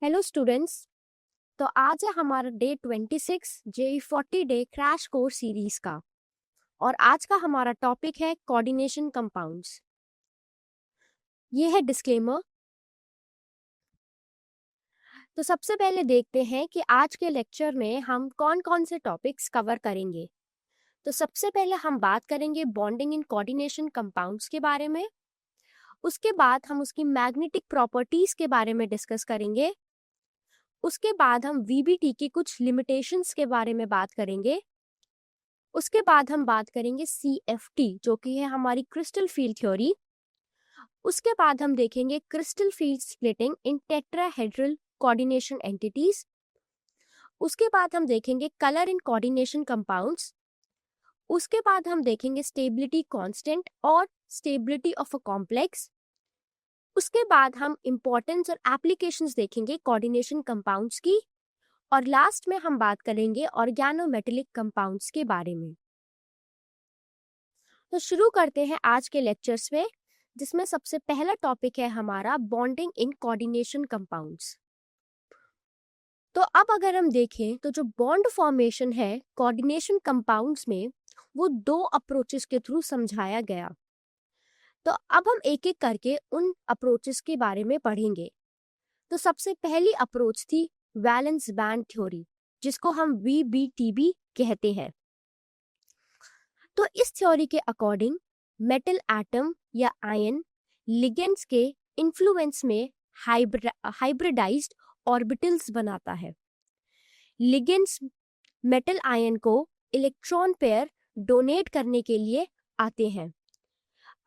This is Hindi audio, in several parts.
Hello students. तो आज है हमारा day 26 JEE 40 day crash course series का और आज का हमारा टॉपिक है कोऑर्डिनेशन कंपाउंड्स। ये है डिस्क्लेमर। तो सबसे पहले देखते हैं कि आज के लेक्चर में हम कौन कौन से टॉपिक्स कवर करेंगे। तो सबसे पहले हम बात करेंगे बॉन्डिंग इन कोऑर्डिनेशन कंपाउंड्स के बारे में। उसके बाद हम उसकी मैग्नेटिक प्रॉपर्टीज के बारे में डिस्कस करेंगे। उसके बाद हम वीबीटी की कुछ लिमिटेशंस के बारे में बात करेंगे। उसके बाद हम बात करेंगे CFT जो कि है हमारी क्रिस्टल फील्ड थ्योरी। उसके बाद हम देखेंगे क्रिस्टल फील्ड स्प्लिटिंग इन टेट्राहेड्रल कोऑर्डिनेशन एंटिटीज। उसके बाद हम देखेंगे कलर इन कोऑर्डिनेशन कंपाउंड्स। उसके बाद हम देखेंगे स्टेबिलिटी कांस्टेंट और स्टेबिलिटी ऑफ अ कॉम्प्लेक्स। उसके बाद हम इंपॉर्टेंस और एप्लीकेशंस देखेंगे कोऑर्डिनेशन कंपाउंड्स की। और लास्ट में हम बात करेंगे ऑर्गेनोमेटेलिक कंपाउंड्स के बारे में। तो शुरू करते हैं आज के लेक्चर्स में, जिसमें सबसे पहला टॉपिक है हमारा बॉन्डिंग इन कोऑर्डिनेशन कंपाउंड्स। तो अब अगर हम देखें तो जो बॉन्ड फॉर्मेशन है कोऑर्डिनेशन कंपाउंड्स में वो दो अप्रोचेस के थ्रू समझाया गया। तो अब हम एक एक करके उन अप्रोचेस के बारे में पढ़ेंगे। तो सबसे पहली अप्रोच थी वैलेंस बैंड थ्योरी, जिसको हम VBTB कहते हैं। तो इस थ्योरी के अकॉर्डिंग मेटल एटम या आयन लिगेंड्स के इन्फ्लुएंस में हाइब्रिडाइज्ड ऑर्बिटल्स बनाता है। लिगेंड्स मेटल आयन को इलेक्ट्रॉन पेयर डोनेट करने के लिए आते हैं।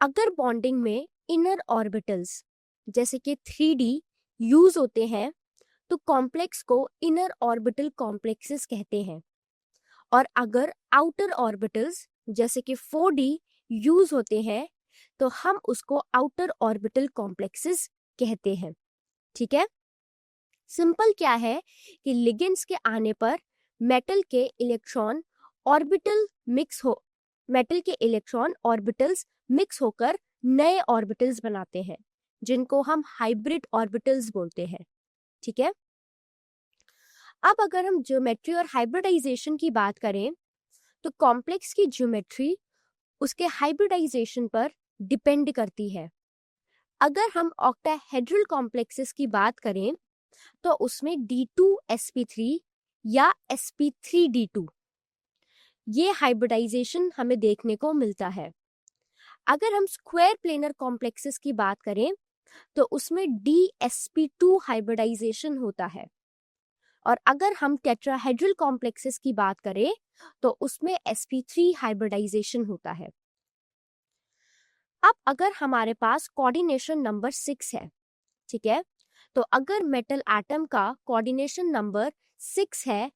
अगर बॉन्डिंग में इनर ऑर्बिटल्स जैसे कि 3D यूज होते हैं तो कॉम्प्लेक्स को इनर ऑर्बिटल कॉम्प्लेक्सेस कहते हैं। और अगर आउटर ऑर्बिटल्स जैसे कि 4D यूज होते हैं तो हम उसको आउटर ऑर्बिटल कॉम्प्लेक्सेस कहते हैं। ठीक है। सिंपल क्या है कि लिगेंड्स के आने पर मेटल के इलेक्ट्रॉन ऑर्बिटल्स मिक्स होकर नए ऑर्बिटल्स बनाते हैं, जिनको हम हाइब्रिड ऑर्बिटल्स बोलते हैं। ठीक है। अब अगर हम ज्योमेट्री और हाइब्रिडाइजेशन की बात करें तो कॉम्प्लेक्स की ज्योमेट्री उसके हाइब्रिडाइजेशन पर डिपेंड करती है। अगर हम ऑक्टाहेड्रल कॉम्प्लेक्सेस की बात करें तो उसमें D2sp3 या sp3d2 ये हाइब्रिडाइजेशन हमें देखने को मिलता है। अगर हम स्क्वायर प्लेनर कॉम्प्लेक्सेस की बात करें तो उसमें DsP2 हाइब्रिडाइजेशन होता है। और अगर हम टेट्राहेड्रल कॉम्प्लेक्सेस की बात करें तो उसमें sp3 हाइब्रिडाइजेशन होता है। अब अगर हमारे पास कोऑर्डिनेशन नंबर 6 है, ठीक है, तो अगर मेटल एटम का कोऑर्डिनेशन नंबर 6 है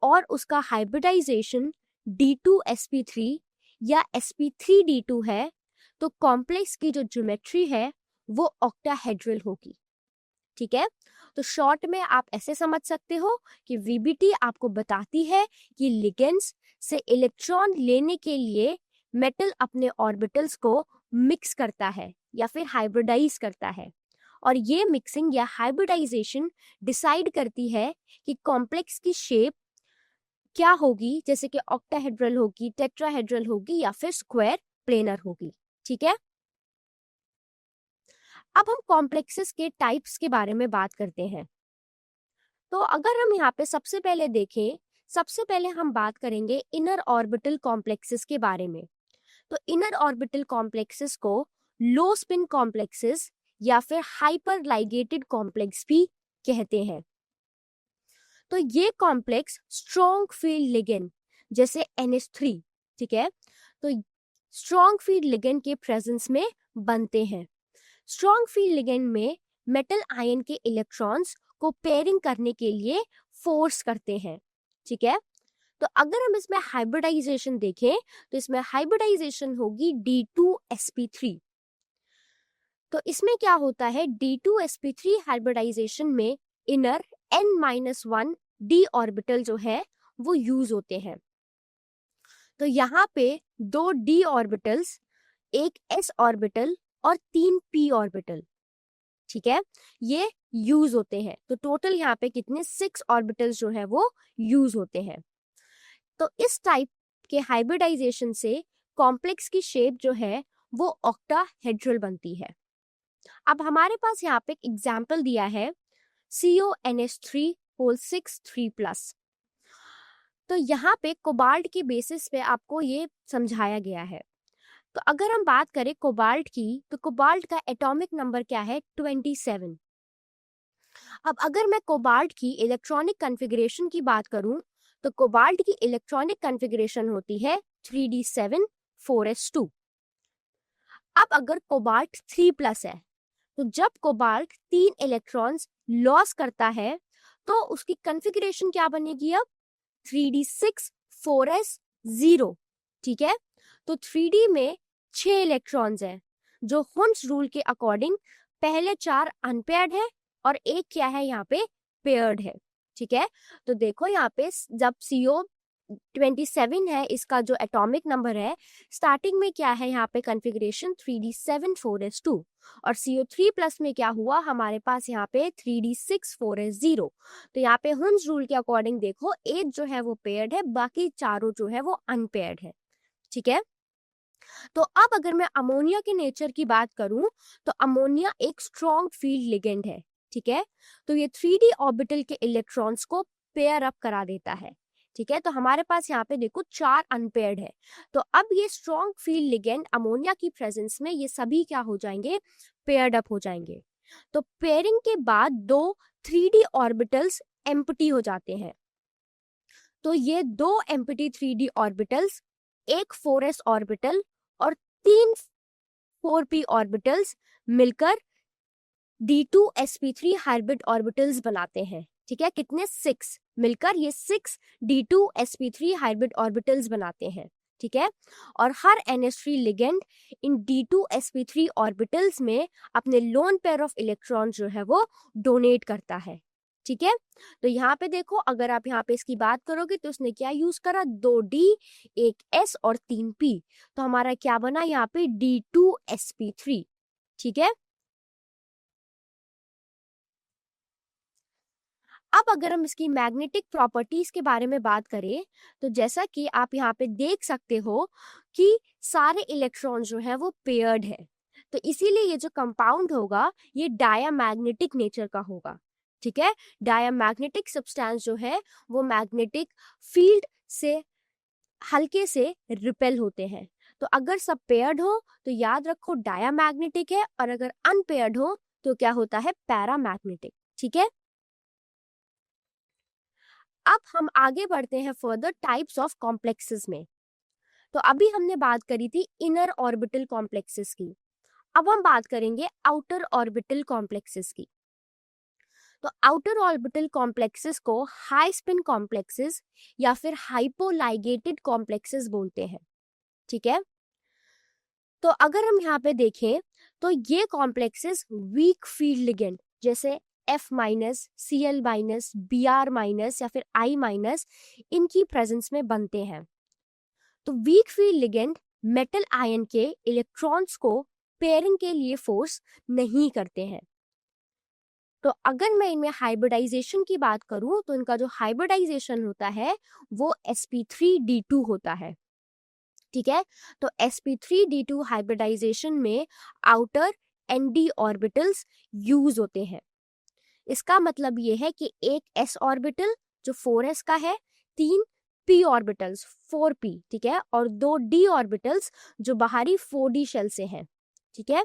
और उसका हाइब्रिडाइजेशन D2sp3 या sp3d2 है तो कॉम्प्लेक्स की जो ज्योमेट्री है वो ऑक्टाहेड्रल होगी। ठीक है। तो शॉर्ट में आप ऐसे समझ सकते हो कि VBT आपको बताती है कि लिगेंड्स से इलेक्ट्रॉन लेने के लिए मेटल अपने ऑर्बिटल्स को मिक्स करता है या फिर हाइब्रिडाइज करता है। और ये मिक्सिंग या हाइब्रिडाइजेशन डिसाइड करती है कि कॉम्प्लेक्स की शेप क्या होगी, जैसे कि ऑक्टाहेड्रल होगी, टेट्राहेड्रल होगी या फिर स्क्वायर प्लेनर होगी। ठीक है। अब हम कॉम्प्लेक्सेस के टाइप्स के बारे में बात करते हैं। तो अगर हम यहाँ पे सबसे पहले देखें, सबसे पहले हम बात करेंगे इनर ऑर्बिटल कॉम्प्लेक्सेस के बारे में। तो इनर ऑर्बिटल कॉम्प्लेक्सेस को लो स्पिन कॉम्प्लेक्सेस या फिर हाइपर लाइगेटेड कॉम्प्लेक्स भी कहते हैं। तो ये कॉम्प्लेक्स स्ट्रॉन्ग फील्ड लिगेंड जैसे NH3, ठीक है, तो स्ट्रॉन्ग फील्ड लिगेंड के प्रेजेंस में बनते हैं। स्ट्रॉन्ग फील्ड लिगेंड में मेटल आयन के इलेक्ट्रॉन्स को पेयरिंग करने के लिए फोर्स करते हैं। ठीक है। तो अगर हम इसमें हाइब्रिडाइजेशन देखें तो इसमें हाइब्रिडाइजेशन होगी D2sp3। तो इसमें क्या होता है, D2sp3 हाइब्रिडाइजेशन में इनर n-1 d ऑर्बिटल जो है वो यूज होते हैं। तो यहाँ पे 2 d ऑर्बिटल्स, एक s ऑर्बिटल और 3 p ऑर्बिटल, ठीक है, ये यूज होते हैं। तो टोटल यहाँ पे कितने 6 ऑर्बिटल्स जो है वो यूज होते हैं। तो इस टाइप के हाइब्रिडाइजेशन से कॉम्प्लेक्स की शेप जो है वो ऑक्टाहेड्रल बनती है। अब हमारे पास यहाँ पे एक एग्जाम्पल दिया है CONH3 होल 6 3+। तो यहाँ पे कोबाल्ट के बेसिस पे आपको ये समझाया गया है। तो अगर हम बात करें कोबाल्ट की, तो कोबाल्ट का एटॉमिक नंबर क्या है 27। अब अगर मैं कोबाल्ट की इलेक्ट्रॉनिक कॉन्फ़िगरेशन की बात करूं, तो कोबाल्ट की इलेक्ट्रॉनिक कॉन्फ़िगरेशन होती है 3d7 4s2। अब अगर कोबाल्ट 3+ है, तो जब कोबाल्ट 3 इलेक्ट्रॉन्स लॉस करता है तो उसकी कॉन्फ़िगरेशन क्या बनेगी अब 3d6 4s0। ठीक है, तो 3d में 6 इलेक्ट्रॉन्स हैं जो हुन्स रूल के अकॉर्डिंग पहले 4 अनपेयर्ड है और एक क्या है यहाँ पे पेयर्ड है। ठीक है, तो देखो यहाँ पे जब CO27 है, इसका जो एटॉमिक नंबर है, स्टार्टिंग में क्या है यहाँ पे कॉन्फ़िगरेशन 3d7 4s2, और CO3+ में क्या हुआ हमारे पास यहाँ पे 3d6 4s0। तो यहाँ पे हुन्स रूल के अकॉर्डिंग देखो 8 जो है वो पेयर्ड है, बाकी चारों जो है वो अनपेयर्ड है। ठीक है, तो अब अगर मैं अमोनिया के नेचर की बात करूं, तो अमोनिया एक स्ट्रॉन्ग फील्ड लिगेंड है। ठीक है, तो ये 3d ऑर्बिटल के इलेक्ट्रॉन्स को पेयर अप करा देता है। ठीक है, तो हमारे पास यहाँ पे देखो 4 अनपेयर्ड है। तो अब ये स्ट्रॉन्ग फील्ड लिगेंड अमोनिया की प्रेजेंस में ये सभी क्या हो जाएंगे, पेयर्ड अप हो जाएंगे। तो पेयरिंग के बाद 2 3d ऑर्बिटल्स एम्प्टी हो जाते हैं। तो ये 2 एम्प्टी 3d ऑर्बिटल्स, एक 4s ऑर्बिटल और 3 4p ऑर्बिटल्स मिलकर D2sp3 हाइब्रिड ऑर्बिटल्स बनाते हैं। ठीक है, कितने 6 मिलकर ये 6 D2sp3 हाइब्रिड ऑर्बिटल्स बनाते हैं। ठीक है, और हर NH3 लिगेंड इन D2sp3 ऑर्बिटल्स में अपने लोन पेयर ऑफ इलेक्ट्रॉन जो है वो डोनेट करता है। ठीक है, तो यहाँ पे देखो अगर आप यहाँ पे इसकी बात करोगे तो उसने क्या यूज करा, 2D 1s और 3p, तो हमारा क्या बना यहाँ पे D2sp3। ठीक है, अब अगर हम इसकी मैग्नेटिक प्रॉपर्टीज के बारे में बात करें, तो जैसा कि आप यहाँ पे देख सकते हो कि सारे इलेक्ट्रॉन जो है वो पेयर्ड है, तो इसीलिए ये जो कंपाउंड होगा ये डायामैग्नेटिक नेचर का होगा। ठीक है, डायामैग्नेटिक सब्सटेंस जो है वो मैग्नेटिक फील्ड से हल्के से रिपेल होते हैं। तो अगर सब पेयर्ड हो तो याद रखो डायामैग्नेटिक है, और अगर अनपेयर्ड हो तो क्या होता है, पैरामैग्नेटिक। ठीक है, अब हम आगे बढ़ते हैं फर्दर टाइप्स ऑफ कॉम्प्लेक्सेस में। तो अभी हमने बात करी थी इनर ऑर्बिटल कॉम्प्लेक्सेस की, अब हम बात करेंगे आउटर ऑर्बिटल कॉम्प्लेक्सेस की। तो आउटर ऑर्बिटल कॉम्प्लेक्सेस को हाई स्पिन कॉम्प्लेक्सेस या फिर हाइपोलाइगेटेड कॉम्प्लेक्सेस बोलते हैं। ठीक है, तो अगर हम यहाँ पे देखें तो ये कॉम्प्लेक्सेस वीक फील्ड लिगेंड जैसे F-, Cl-, Br- या फिर I- इनकी प्रेजेंस में बनते हैं। तो weak field ligand metal ion के इलेक्ट्रॉन्स को पेयरिंग के लिए फोर्स नहीं करते हैं। तो अगर मैं इनमें हाइब्रिडाइजेशन की बात करूं, तो इनका जो हाइब्रिडाइजेशन होता है वो sp3d2 होता है। ठीक है, तो sp3d2 हाइब्रिडाइजेशन में आउटर nd ऑर्बिटल्स यूज होते हैं। इसका मतलब ये है कि एक s ऑर्बिटल जो 4s का है, 3 p ऑर्बिटल्स 4p, ठीक है, और 2 d ऑर्बिटल्स जो बाहरी 4d शेल से हैं। ठीक है,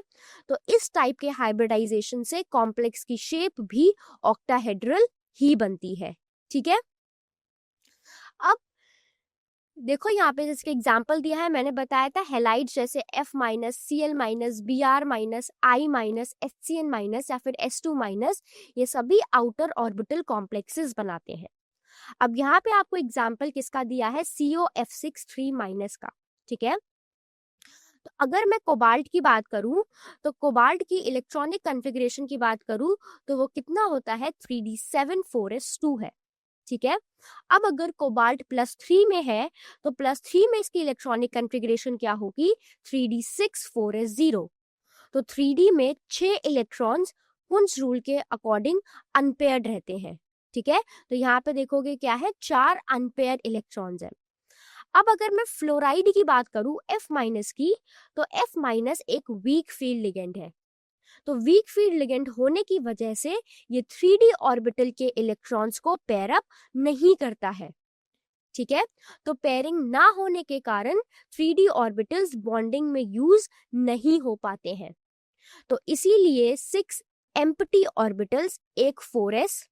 तो इस टाइप के हाइब्रिडाइजेशन से कॉम्प्लेक्स की शेप भी ऑक्टाहेड्रल ही बनती है। ठीक है, अब देखो यहाँ पे जिसके एग्जाम्पल दिया है, मैंने बताया था हेलाइड जैसे F-, Cl-, Br-, I-, HCN- या फिर S2-, ये सभी आउटर ऑर्बिटल कॉम्प्लेक्सेस बनाते हैं। अब यहाँ पे आपको एग्जाम्पल किसका दिया है, COF6 3- का। ठीक है, तो अगर मैं कोबाल्ट की बात करूं, तो कोबाल्ट की इलेक्ट्रॉनिक कॉन्फ़िगरेशन की बात करूं तो वो कितना होता है 3d7 4s2 है। ठीक है, अब अगर कोबाल्ट +3 में है तो +3 में इसकी इलेक्ट्रॉनिक कॉन्फ़िगरेशन क्या होगी 3d6 4s0। तो 3d में 6 इलेक्ट्रॉन्स हुन्स रूल के अकॉर्डिंग अनपेयर्ड रहते हैं। ठीक है, तो यहाँ पे देखोगे क्या है, 4 अनपेयर्ड इलेक्ट्रॉन्स है। अब अगर मैं फ्लोराइड की बात करूं F माइनस की, तो F माइनस एक वीक फील्ड लिगेंड है। तो वीक फील्ड लिगेंड होने की वजह से ये 3D ऑर्बिटल के इलेक्ट्रॉन्स को पेयर अप नहीं करता है। ठीक है, तो पेयरिंग ना होने के कारण 3D ऑर्बिटल्स बॉन्डिंग में यूज नहीं हो पाते हैं। तो इसीलिए 6 एम्प्टी ऑर्बिटल्स, एक 4s,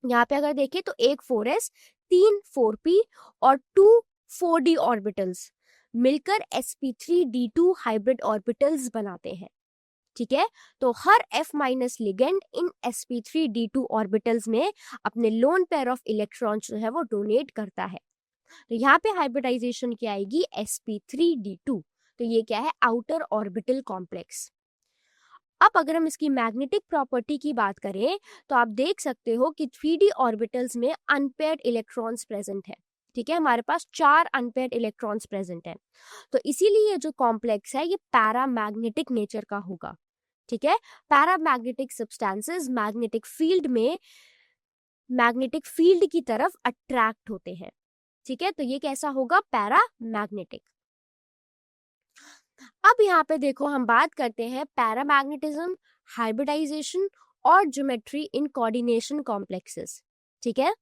यहाँ पे अगर देखें तो एक 4s, 3 4p और 2 4d ऑर्बिटल्स मिलकर sp3d2 हाइब्रिड ऑर्बिटल्स बनाते हैं। ठीक है, तो हर F माइनस लिगेंड इन sp3d2 ऑर्बिटल्स में अपने लोन पेयर ऑफ इलेक्ट्रॉन्स जो है वो डोनेट करता है। तो यहाँ पे हाइब्रिडाइजेशन क्या आएगी, sp3d2। तो ये क्या है, आउटर ऑर्बिटल कॉम्प्लेक्स। अब अगर हम इसकी मैग्नेटिक प्रॉपर्टी की बात करें तो आप देख सकते हो कि 3D ऑर्बिटल्स में अनपेयर्ड इलेक्ट्रॉन्स प्रेजेंट है। ठीक है, हमारे पास 4 अनपेयर्ड इलेक्ट्रॉन्स प्रेजेंट है, तो इसीलिए जो कॉम्प्लेक्स है ये पैरामैग्नेटिक नेचर का होगा। ठीक है, पैरामैग्नेटिक सब्सटेंसेस मैग्नेटिक फील्ड में मैग्नेटिक फील्ड की तरफ अट्रैक्ट होते हैं। ठीक है, तो ये कैसा होगा, पैरामैग्नेटिक। अब यहाँ पे देखो हम बात करते हैं पैरामैग्नेटिज्म, हाइब्रिडाइजेशन और ज्योमेट्री इन कोऑर्डिनेशन कॉम्प्लेक्सेस। ठीक है,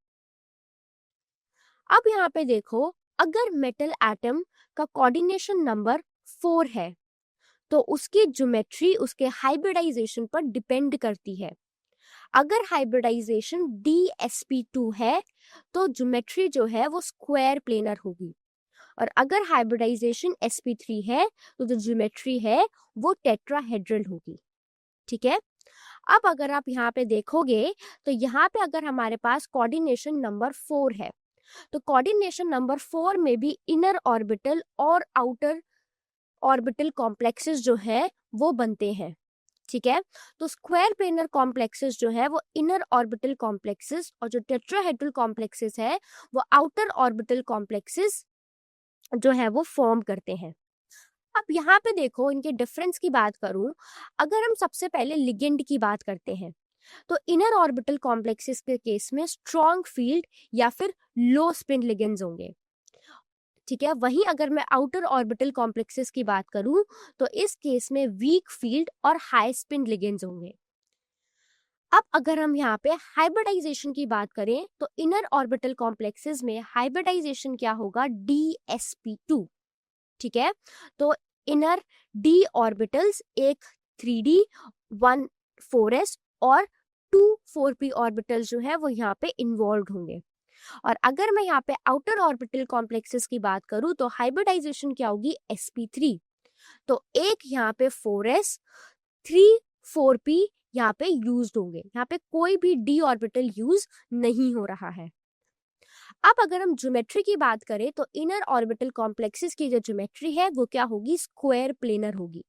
अब यहाँ पे देखो, अगर मेटल एटम का कोऑर्डिनेशन नंबर 4 है तो उसकी ज्योमेट्री उसके हाइब्रिडाइजेशन पर डिपेंड करती है। अगर हाइब्रिडाइजेशन DsP2 है तो ज्योमेट्री जो है वो स्क्वायर प्लेनर होगी, और अगर हाइब्रिडाइजेशन sp3 है तो जो ज्योमेट्री है वो टेट्राहेड्रल होगी। ठीक है, अब अगर आप यहाँ पे देखोगे तो यहाँ पे अगर हमारे पास कोऑर्डिनेशन नंबर 4 है तो कोऑर्डिनेशन नंबर 4 में भी इनर ऑर्बिटल और आउटर ऑर्बिटल कॉम्प्लेक्सेस जो है वो बनते हैं। ठीक है, तो स्क्वायर प्लेनर कॉम्प्लेक्सेस जो है वो इनर ऑर्बिटल कॉम्प्लेक्सेस और जो टेट्राहेड्रल कॉम्प्लेक्सेस है वो आउटर ऑर्बिटल कॉम्प्लेक्सेस जो है वो फॉर्म करते हैं। अब यहाँ पे देखो इनके डिफरेंस की बात करूं, अगर हम सबसे पहले लिगेंड की बात करते हैं तो इनर ऑर्बिटल कॉम्प्लेक्सेस के केस में स्ट्रॉन्ग फील्ड या फिर लो स्पिन लिगेंड्स होंगे। ठीक है, वहीं अगर मैं आउटर ऑर्बिटल कॉम्प्लेक्सेस की बात करूं तो इस केस में वीक फील्ड और हाई स्पिन लिगेंड्स होंगे। अब अगर हम यहाँ पे हाइब्रिडाइजेशन की बात करें तो इनर ऑर्बिटल कॉम्प्लेक्सेस में हाइब्रिडाइजेशन क्या होगा, DsP2। ठीक है, तो इनर D ऑर्बिटल्स, एक 3D, 1 4s और 2 4p ऑर्बिटल्स जो है वो यहाँ पे इन्वॉल्व होंगे। और अगर मैं यहाँ पे आउटर ऑर्बिटल कॉम्प्लेक्सेस की बात करूँ तो हाइब्रिडाइजेशन क्या होगी, sp3। तो एक यहाँ पे 4s, 3 4p यहाँ पे यूज्ड होंगे, यहाँ पे कोई भी D ऑर्बिटल यूज नहीं हो रहा है। अब अगर हम ज्योमेट्री की बात करें तो इनर ऑर्बिटल कॉम्प्लेक्सेस की जो ज्योमेट्री है वो क्या होगी, स्क्वायर प्लेनर होगी,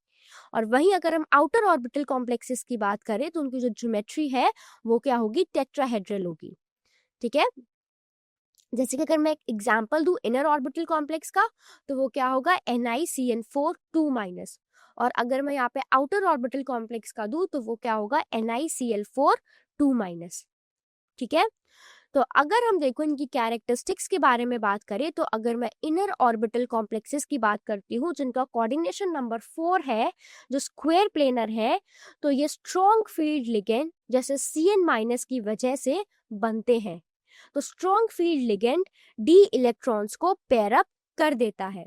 और वहीं अगर हम आउटर ऑर्बिटल कॉम्प्लेक्सेस की बात करें तो उनकी जो ज्योमेट्री है वो क्या होगी, टेट्राहेड्रल होगी। ठीक है, जैसे कि अगर मैं एक एग्जांपल दूं इनर ऑर्बिटल कॉम्प्लेक्स का तो वो क्या होगा, NiCN4 2-, और अगर मैं यहाँ पे आउटर ऑर्बिटल कॉम्प्लेक्स का दूं तो वो क्या होगा, NiCl4 2-। ठीक है, तो अगर हम देखो इनकी कैरेक्टरिस्टिक्स के बारे में बात करें तो अगर मैं इनर ऑर्बिटल कॉम्प्लेक्सेस की बात करती हूँ जिनका कोऑर्डिनेशन नंबर 4 है, जो स्क्वायर प्लेनर है, तो ये स्ट्रॉन्ग फील्ड लिगेंड जैसे Cn- की वजह से बनते हैं। तो strong field ligand D electrons को पेयर अप कर देता है,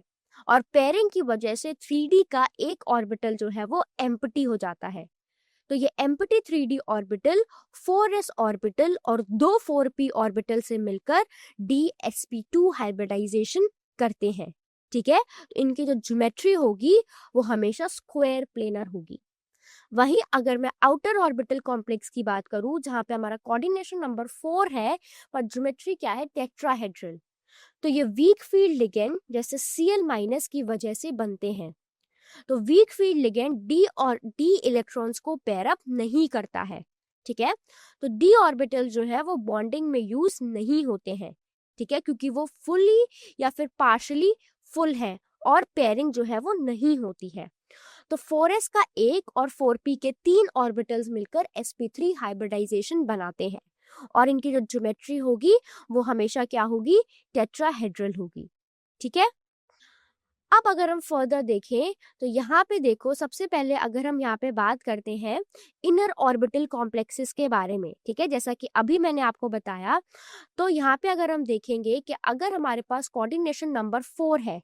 और पेयरिंग की वजह से 3D का एक ऑर्बिटल जो है वो एम्प्टी हो जाता है। तो ये empty 3D orbital 4s orbital और 2 4p ऑर्बिटल से मिलकर DsP2 हाइब्रिडाइजेशन करते हैं। ठीक है, तो इनकी जो ज्योमेट्री होगी वो हमेशा स्क्वायर प्लेनर होगी। वहीं अगर मैं आउटर ऑर्बिटल कॉम्प्लेक्स की बात करूं जहां पे हमारा कोऑर्डिनेशन नंबर 4 है पर ज्योमेट्री क्या है, टेट्राहेड्रल, तो ये वीक फील्ड लिगेंड जैसे Cl- की वजह से बनते हैं। तो वीक फील्ड लिगेंड D और D इलेक्ट्रॉन्स को पेयर अप नहीं करता है। ठीक है, तो D ऑर्बिटल जो है वो बॉन्डिंग में यूज नहीं होते हैं। ठीक है, क्योंकि वो फुली या फिर पार्शली फुल है और पेयरिंग जो है वो नहीं होती है। तो 4s का एक और 4p के 3 ऑर्बिटल्स मिलकर sp3 हाइब्रिडाइजेशन बनाते हैं और इनकी जो ज्योमेट्री होगी वो हमेशा क्या होगी, टेट्राहेड्रल होगी। ठीक है, अब अगर हम फर्दर देखें तो यहाँ पे देखो, सबसे पहले अगर हम यहाँ पे बात करते हैं इनर ऑर्बिटल कॉम्प्लेक्सेस के बारे में, ठीक है, जैसा कि अभी मैंने आपको बताया, तो यहाँ पे अगर हम देखेंगे कि अगर हमारे पास कोऑर्डिनेशन नंबर 4 है,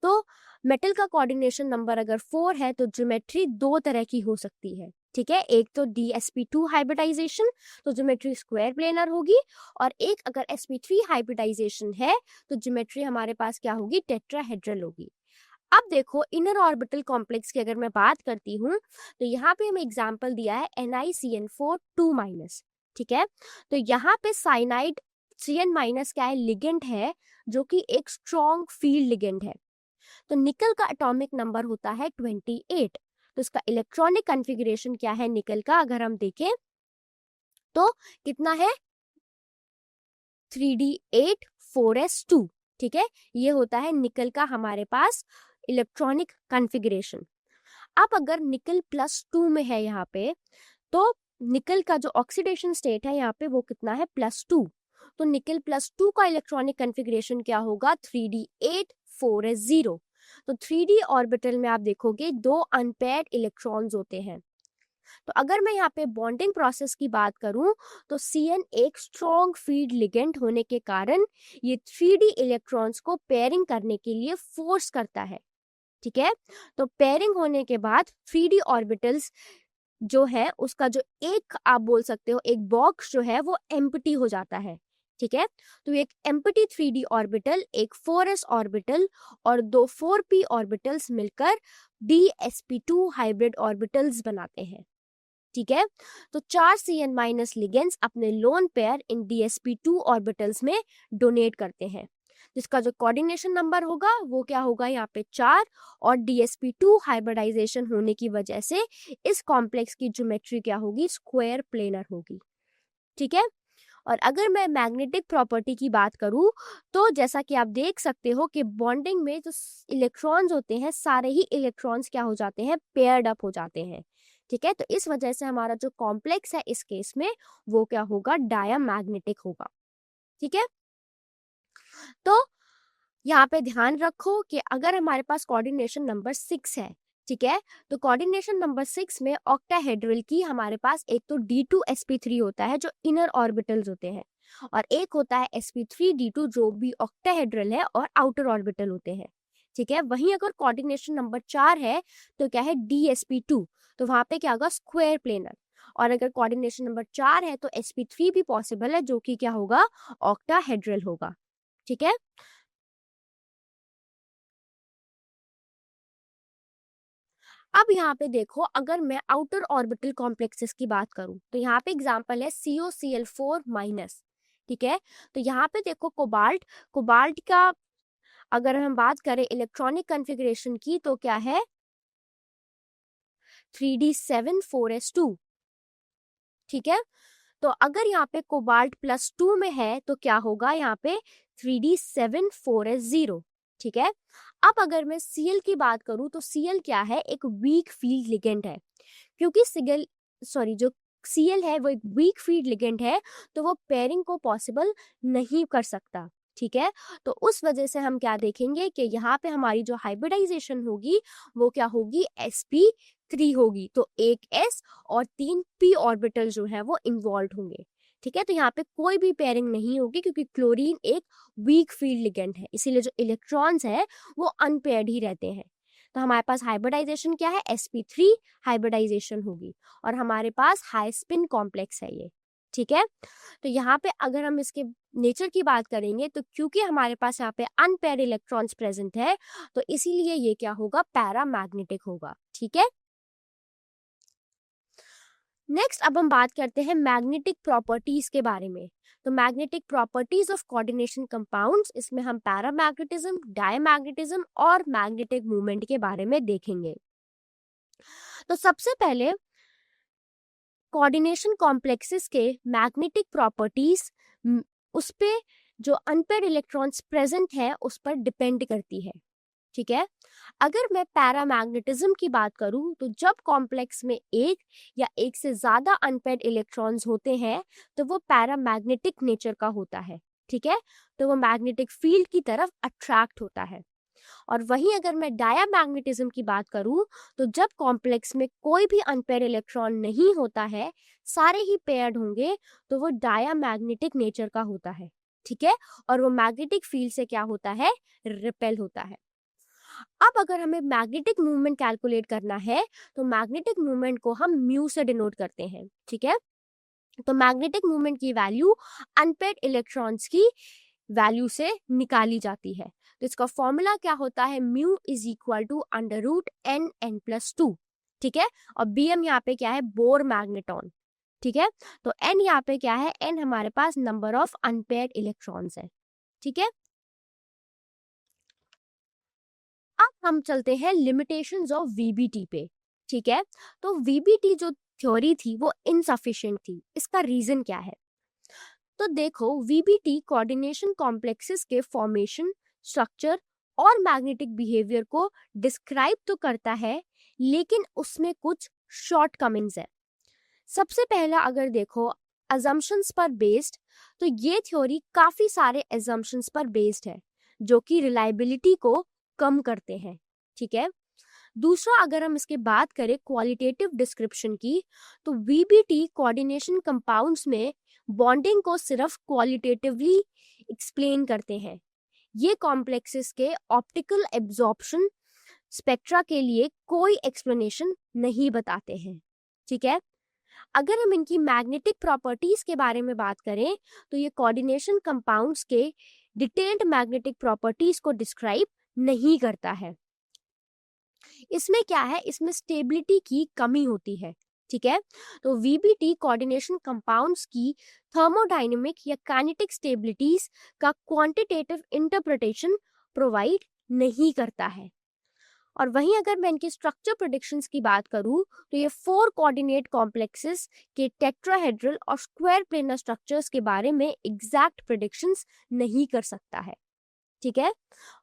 तो मेटल का कोऑर्डिनेशन नंबर अगर 4 है तो ज्योमेट्री दो तरह की हो सकती है। ठीक है, एक तो DsP2 हाइब्रिडाइजेशन, तो ज्योमेट्री स्क्वायर प्लेनर होगी, और एक अगर sp3 हाइब्रिडाइजेशन है तो ज्योमेट्री हमारे पास क्या होगी, टेट्राहेड्रल होगी। अब देखो इनर ऑर्बिटल कॉम्प्लेक्स की अगर मैं बात करती हूँ तो यहाँ पे हमें एग्जांपल दिया है NiCN4 2-। ठीक है, तो यहाँ पे साइनाइड Cn- क्या है, लिगेंड है, जो कि एक स्ट्रॉन्ग फील्ड लिगेंड है। तो निकल का एटॉमिक नंबर होता है 28, तो इसका इलेक्ट्रॉनिक कॉन्फ़िगरेशन क्या है निकल का, अगर हम देखें तो कितना है, 3d8 4s2। ठीक है, ये होता है निकल का हमारे पास इलेक्ट्रॉनिक कॉन्फ़िगरेशन। अब अगर निकल +2 में है यहाँ पे, तो निकल का जो ऑक्सीडेशन स्टेट है यहाँ पे वो कितना है, +2। तो निकल +2 का इलेक्ट्रॉनिक कॉन्फ़िगरेशन क्या होगा, 3d8 4s0। तो 3d ऑर्बिटल में आप देखोगे दो अनपेयर्ड इलेक्ट्रॉन्स होते हैं। तो अगर मैं यहाँ पे बॉन्डिंग प्रोसेस की बात करूं तो Cn एक स्ट्रॉन्ग फील्ड लिगेंड होने के कारण ये 3d इलेक्ट्रॉन्स को पेयरिंग करने के लिए फोर्स करता है। ठीक है, तो पेयरिंग होने के बाद 3d ऑर्बिटल्स जो है उसका जो एक आप बोल सकते हो एक बॉक्स जो है वो एम्प्टी हो जाता है। ठीक है, तो एक एम्प्टी 3d ऑर्बिटल, एक 4s ऑर्बिटल और दो 4p ऑर्बिटल्स मिलकर DsP2 हाइब्रिड ऑर्बिटल्स बनाते हैं। ठीक है, तो 4 Cn- लिगेंड्स अपने लोन पेयर इन DsP2 ऑर्बिटल्स में डोनेट करते हैं, जिसका जो कोऑर्डिनेशन नंबर होगा वो क्या होगा, यहाँ पे 4, और DsP2 हाइब्रिडाइजेशन होने की वजह से इस कॉम्प्लेक्स की ज्योमेट्री क्या होगी, स्क्वायर प्लेनर होगी। ठीक है, और अगर मैं मैग्नेटिक प्रॉपर्टी की बात करूं तो जैसा कि आप देख सकते हो कि बॉन्डिंग में जो इलेक्ट्रॉन्स होते हैं सारे ही इलेक्ट्रॉन्स क्या हो जाते हैं, पेयर्ड अप हो जाते हैं। ठीक है, तो इस वजह से हमारा जो कॉम्प्लेक्स है इस केस में वो क्या होगा, डायमैग्नेटिक होगा। ठीक है, तो यहाँ पे ध्यान रखो कि अगर हमारे पास कोऑर्डिनेशन नंबर 6 है, ठीक है, तो कोऑर्डिनेशन नंबर 6 में ऑक्टाहेड्रल की हमारे पास एक तो D2sp3 होता है जो इनर ऑर्बिटल्स होते हैं, और एक होता है sp3d2 जो भी ऑक्टाहेड्रल है और आउटर ऑर्बिटल होते हैं। ठीक है, वहीं अगर कोऑर्डिनेशन नंबर 4 है तो क्या है, DsP2, तो वहां पे क्या होगा, स्क्वायर प्लेनर। और अगर कोऑर्डिनेशन नंबर 4 है तो sp3 भी पॉसिबल है जो कि क्या होगा, ऑक्टाहेड्रल होगा। ठीक है, अब यहाँ पे देखो अगर मैं आउटर ऑर्बिटल कॉम्प्लेक्सेस की बात करूं तो यहाँ पे एग्जांपल है COCl4-। ठीक है, तो यहाँ पे देखो कोबाल्ट, कोबाल्ट का अगर हम बात करें इलेक्ट्रॉनिक कॉन्फ़िगरेशन की तो क्या है, 3d7 4s2। ठीक है, तो अगर यहाँ पे कोबाल्ट +2 में है तो क्या होगा, यहाँ पे 3d7 4s0। ठीक है, अब अगर मैं Cl की बात करूं तो Cl क्या है, एक वीक फील्ड लिगेंड है, क्योंकि जो Cl है वो एक वीक फील्ड लिगेंड है, तो वो पेयरिंग को पॉसिबल नहीं कर सकता। ठीक है, तो उस वजह से हम क्या देखेंगे कि यहाँ पे हमारी जो हाइब्रिडाइजेशन होगी वो क्या होगी, sp3 होगी, तो एक s और 3 p ऑर्बिटल जो है वो इन्वॉल्व होंगे। ठीक है, तो यहाँ पे कोई भी पेयरिंग नहीं होगी क्योंकि क्लोरीन एक वीक फील्ड लिगेंड है, इसीलिए जो इलेक्ट्रॉन्स है वो अनपेयर्ड ही रहते हैं। तो हमारे पास हाइब्रिडाइजेशन क्या है, sp3 हाइब्रिडाइजेशन होगी, और हमारे पास हाई स्पिन कॉम्प्लेक्स है ये। ठीक है, तो यहाँ पे अगर हम इसके नेचर की बात करेंगे तो क्योंकि हमारे पास यहाँ पे अनपेयर्ड इलेक्ट्रॉन्स प्रेजेंट है तो इसीलिए ये क्या होगा, पैरामैग्नेटिक होगा। ठीक है, नेक्स्ट अब हम बात करते हैं मैग्नेटिक प्रॉपर्टीज के बारे में। तो magnetic properties of coordination compounds, इसमें हम पैरामैग्नेटिज्म, डायमैग्नेटिज्म और मैग्नेटिक मूवमेंट के बारे में देखेंगे। तो सबसे पहले कोऑर्डिनेशन कॉम्प्लेक्सेस के मैग्नेटिक प्रॉपर्टीज उस पे जो अनपेयर्ड इलेक्ट्रॉन्स प्रेजेंट है उस पर डिपेंड करती है। ठीक है। अगर मैं पैरामैग्नेटिज्म की बात करूं तो जब कॉम्प्लेक्स में एक या एक से ज्यादा अनपेयर्ड इलेक्ट्रॉन्स होते हैं तो वो पैरामैग्नेटिक नेचर का होता है। ठीक है, तो वो मैग्नेटिक फील्ड की तरफ अट्रैक्ट होता है। और वहीं अगर मैं डायामैग्नेटिज्म की बात करूं तो जब कॉम्प्लेक्स में कोई भी अनपेयर्ड इलेक्ट्रॉन नहीं होता है, सारे ही पेयर्ड होंगे, तो वो डायामैग्नेटिक नेचर का होता है। ठीक है, और वो मैग्नेटिक फील्ड से क्या होता है, रिपेल होता है। अब अगर हमें मैग्नेटिक मूवमेंट कैलकुलेट करना है तो मैग्नेटिक मूवमेंट को हम म्यू से डिनोट करते हैं। ठीक है, तो मैग्नेटिक मूवमेंट की वैल्यू अनपेयर्ड इलेक्ट्रॉन्स की वैल्यू से निकाली जाती है। तो इसका फॉर्मूला क्या होता है, mu is equal to under root n n plus 2। ठीक है, और बी एम यहाँ पे क्या है, बोर मैग्नेटॉन। ठीक है, तो एन यहाँ पे क्या है, एन हमारे पास नंबर ऑफ अनपेयर्ड इलेक्ट्रॉन्स है। ठीक है, अब हम चलते हैं लिमिटेशंस ऑफ वीबीटी पे। ठीक है, तो वीबीटी जो थ्योरी थी वो इनसफिशिएंट थी। इसका रीजन क्या है, तो देखो वीबीटी कोऑर्डिनेशन कॉम्प्लेक्सेस के फॉर्मेशन, स्ट्रक्चर और मैग्नेटिक बिहेवियर को डिस्क्राइब तो करता है, लेकिन उसमें कुछ शॉर्टकमिंग्स है। सबसे पहला अगर देखो अजम्पशंस पर बेस्ड, तो ये थ्योरी काफी सारे अजम्पशंस पर बेस्ड है जो कि रिलायबिलिटी को कम करते हैं। ठीक है, दूसरा अगर हम इसके बात करें क्वालिटेटिव डिस्क्रिप्शन की, तो वीबीटी कोऑर्डिनेशन कंपाउंड्स में बॉन्डिंग को सिर्फ क्वालिटेटिवली एक्सप्लेन करते हैं। ये कॉम्प्लेक्सेस के ऑप्टिकल एब्जॉर्प्शन स्पेक्ट्रा के लिए कोई एक्सप्लेनेशन नहीं बताते हैं। ठीक है, अगर हम इनकी मैग्नेटिक प्रॉपर्टीज के बारे में बात करें तो ये कोऑर्डिनेशन कंपाउंड्स के डिटेल्ड मैग्नेटिक प्रॉपर्टीज को डिस्क्राइब नहीं करता है। इसमें क्या है, इसमें स्टेबिलिटी की कमी होती है। ठीक है, तो वीबीटी कोऑर्डिनेशन कंपाउंड्स की थर्मोडायनेमिक या काइनेटिक स्टेबिलिटीज का क्वांटिटेटिव इंटरप्रिटेशन प्रोवाइड नहीं करता है। और वहीं अगर मैं इनकी स्ट्रक्चर प्रेडिक्शंस की बात करूं तो ये 4 कोऑर्डिनेट कॉम्प्लेक्सेस के टेट्राहेड्रल और स्क्वायर प्लेनर स्ट्रक्चर्स के बारे में एग्जैक्ट प्रेडिक्शंस नहीं कर सकता है। ठीक है,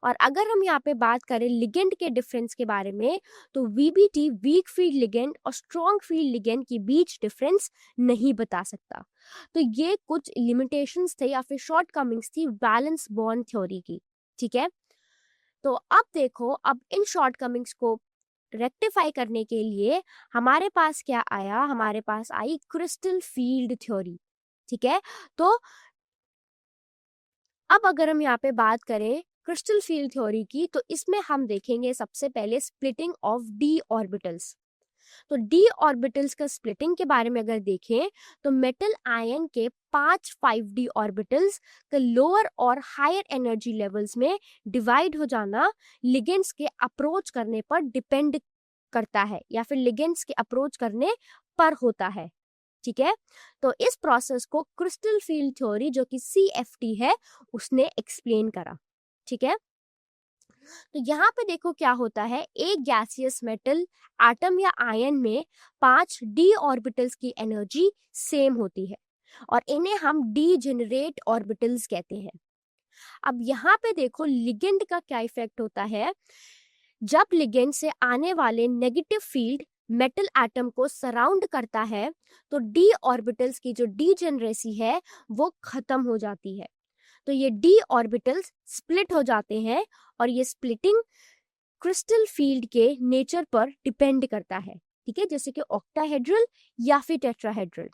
और अगर हम यहाँ पे बात करें लिगेंड के डिफरेंस के बारे में, तो वीबीटी वीक फील्ड लिगेंड और स्ट्रॉन्ग फील्ड लिगेंड के बीच डिफरेंस नहीं बता सकता। तो ये कुछ लिमिटेशंस थे या फिर शॉर्टकमिंग्स थी वैलेंस बॉन्ड थ्योरी की। ठीक है, तो अब देखो, अब इन शॉर्टकमिंग्स को रेक्टिफाई करने के लिए हमारे पास क्या आया, हमारे पास आई क्रिस्टल फील्ड थ्योरी। ठीक है, तो अब अगर हम यहाँ पे बात करें क्रिस्टल फील्ड थ्योरी की, तो इसमें हम देखेंगे सबसे पहले स्प्लिटिंग ऑफ डी ऑर्बिटल्स। तो डी ऑर्बिटल्स का स्प्लिटिंग के बारे में अगर देखें तो मेटल आयन के 5 5d ऑर्बिटल्स का लोअर और हायर एनर्जी लेवल्स में डिवाइड हो जाना लिगेंड्स के अप्रोच करने पर डिपेंड करता है या फिर लिगेंड्स के अप्रोच करने पर होता है। ठीक है, तो इस प्रोसेस को क्रिस्टल फील्ड थ्योरी जो कि CFT है उसने एक्सप्लेन करा। ठीक है, तो यहाँ पे देखो क्या होता है, एक गैसियस मेटल एटम या आयन में 5 डी ऑर्बिटल्स की एनर्जी सेम होती है और इन्हें हम डीजेनरेट ऑर्बिटल्स कहते हैं। अब यहाँ पे देखो लिगेंड का क्या इफेक्ट होता है, जब लिगेंड से आने वाले नेगेटिव फील्ड मेटल एटम को सराउंड करता है तो डी ऑर्बिटल्स की जो डीजेनरेसी है वो खत्म हो जाती है। तो ये डी ऑर्बिटल्स स्प्लिट हो जाते हैं और ये स्प्लिटिंग क्रिस्टल फील्ड के नेचर पर डिपेंड करता है। ठीक है, जैसे कि ऑक्टाहेड्रल या फिर टेट्राहेड्रल।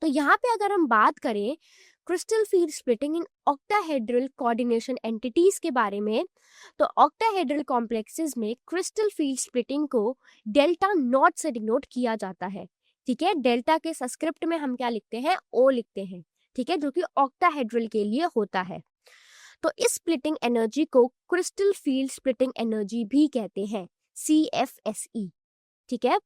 तो यहाँ पे अगर हम बात करें crystal field splitting in octahedral coordination entities के बारे में, तो ऑक्टाहेड्रल कॉम्प्लेक्सेस में क्रिस्टल फील्ड स्प्लिटिंग को डेल्टा नॉट से डिनोट किया जाता है। ठीक है, डेल्टा के सब्सक्रिप्ट में हम क्या लिखते हैं, ओ लिखते हैं। ठीक है, जो कि ऑक्टाहेड्रल के लिए होता है। तो इस स्प्लिटिंग एनर्जी को क्रिस्टल फील्ड स्प्लिटिंग एनर्जी भी कहते हैं, CFSE। ठीक है,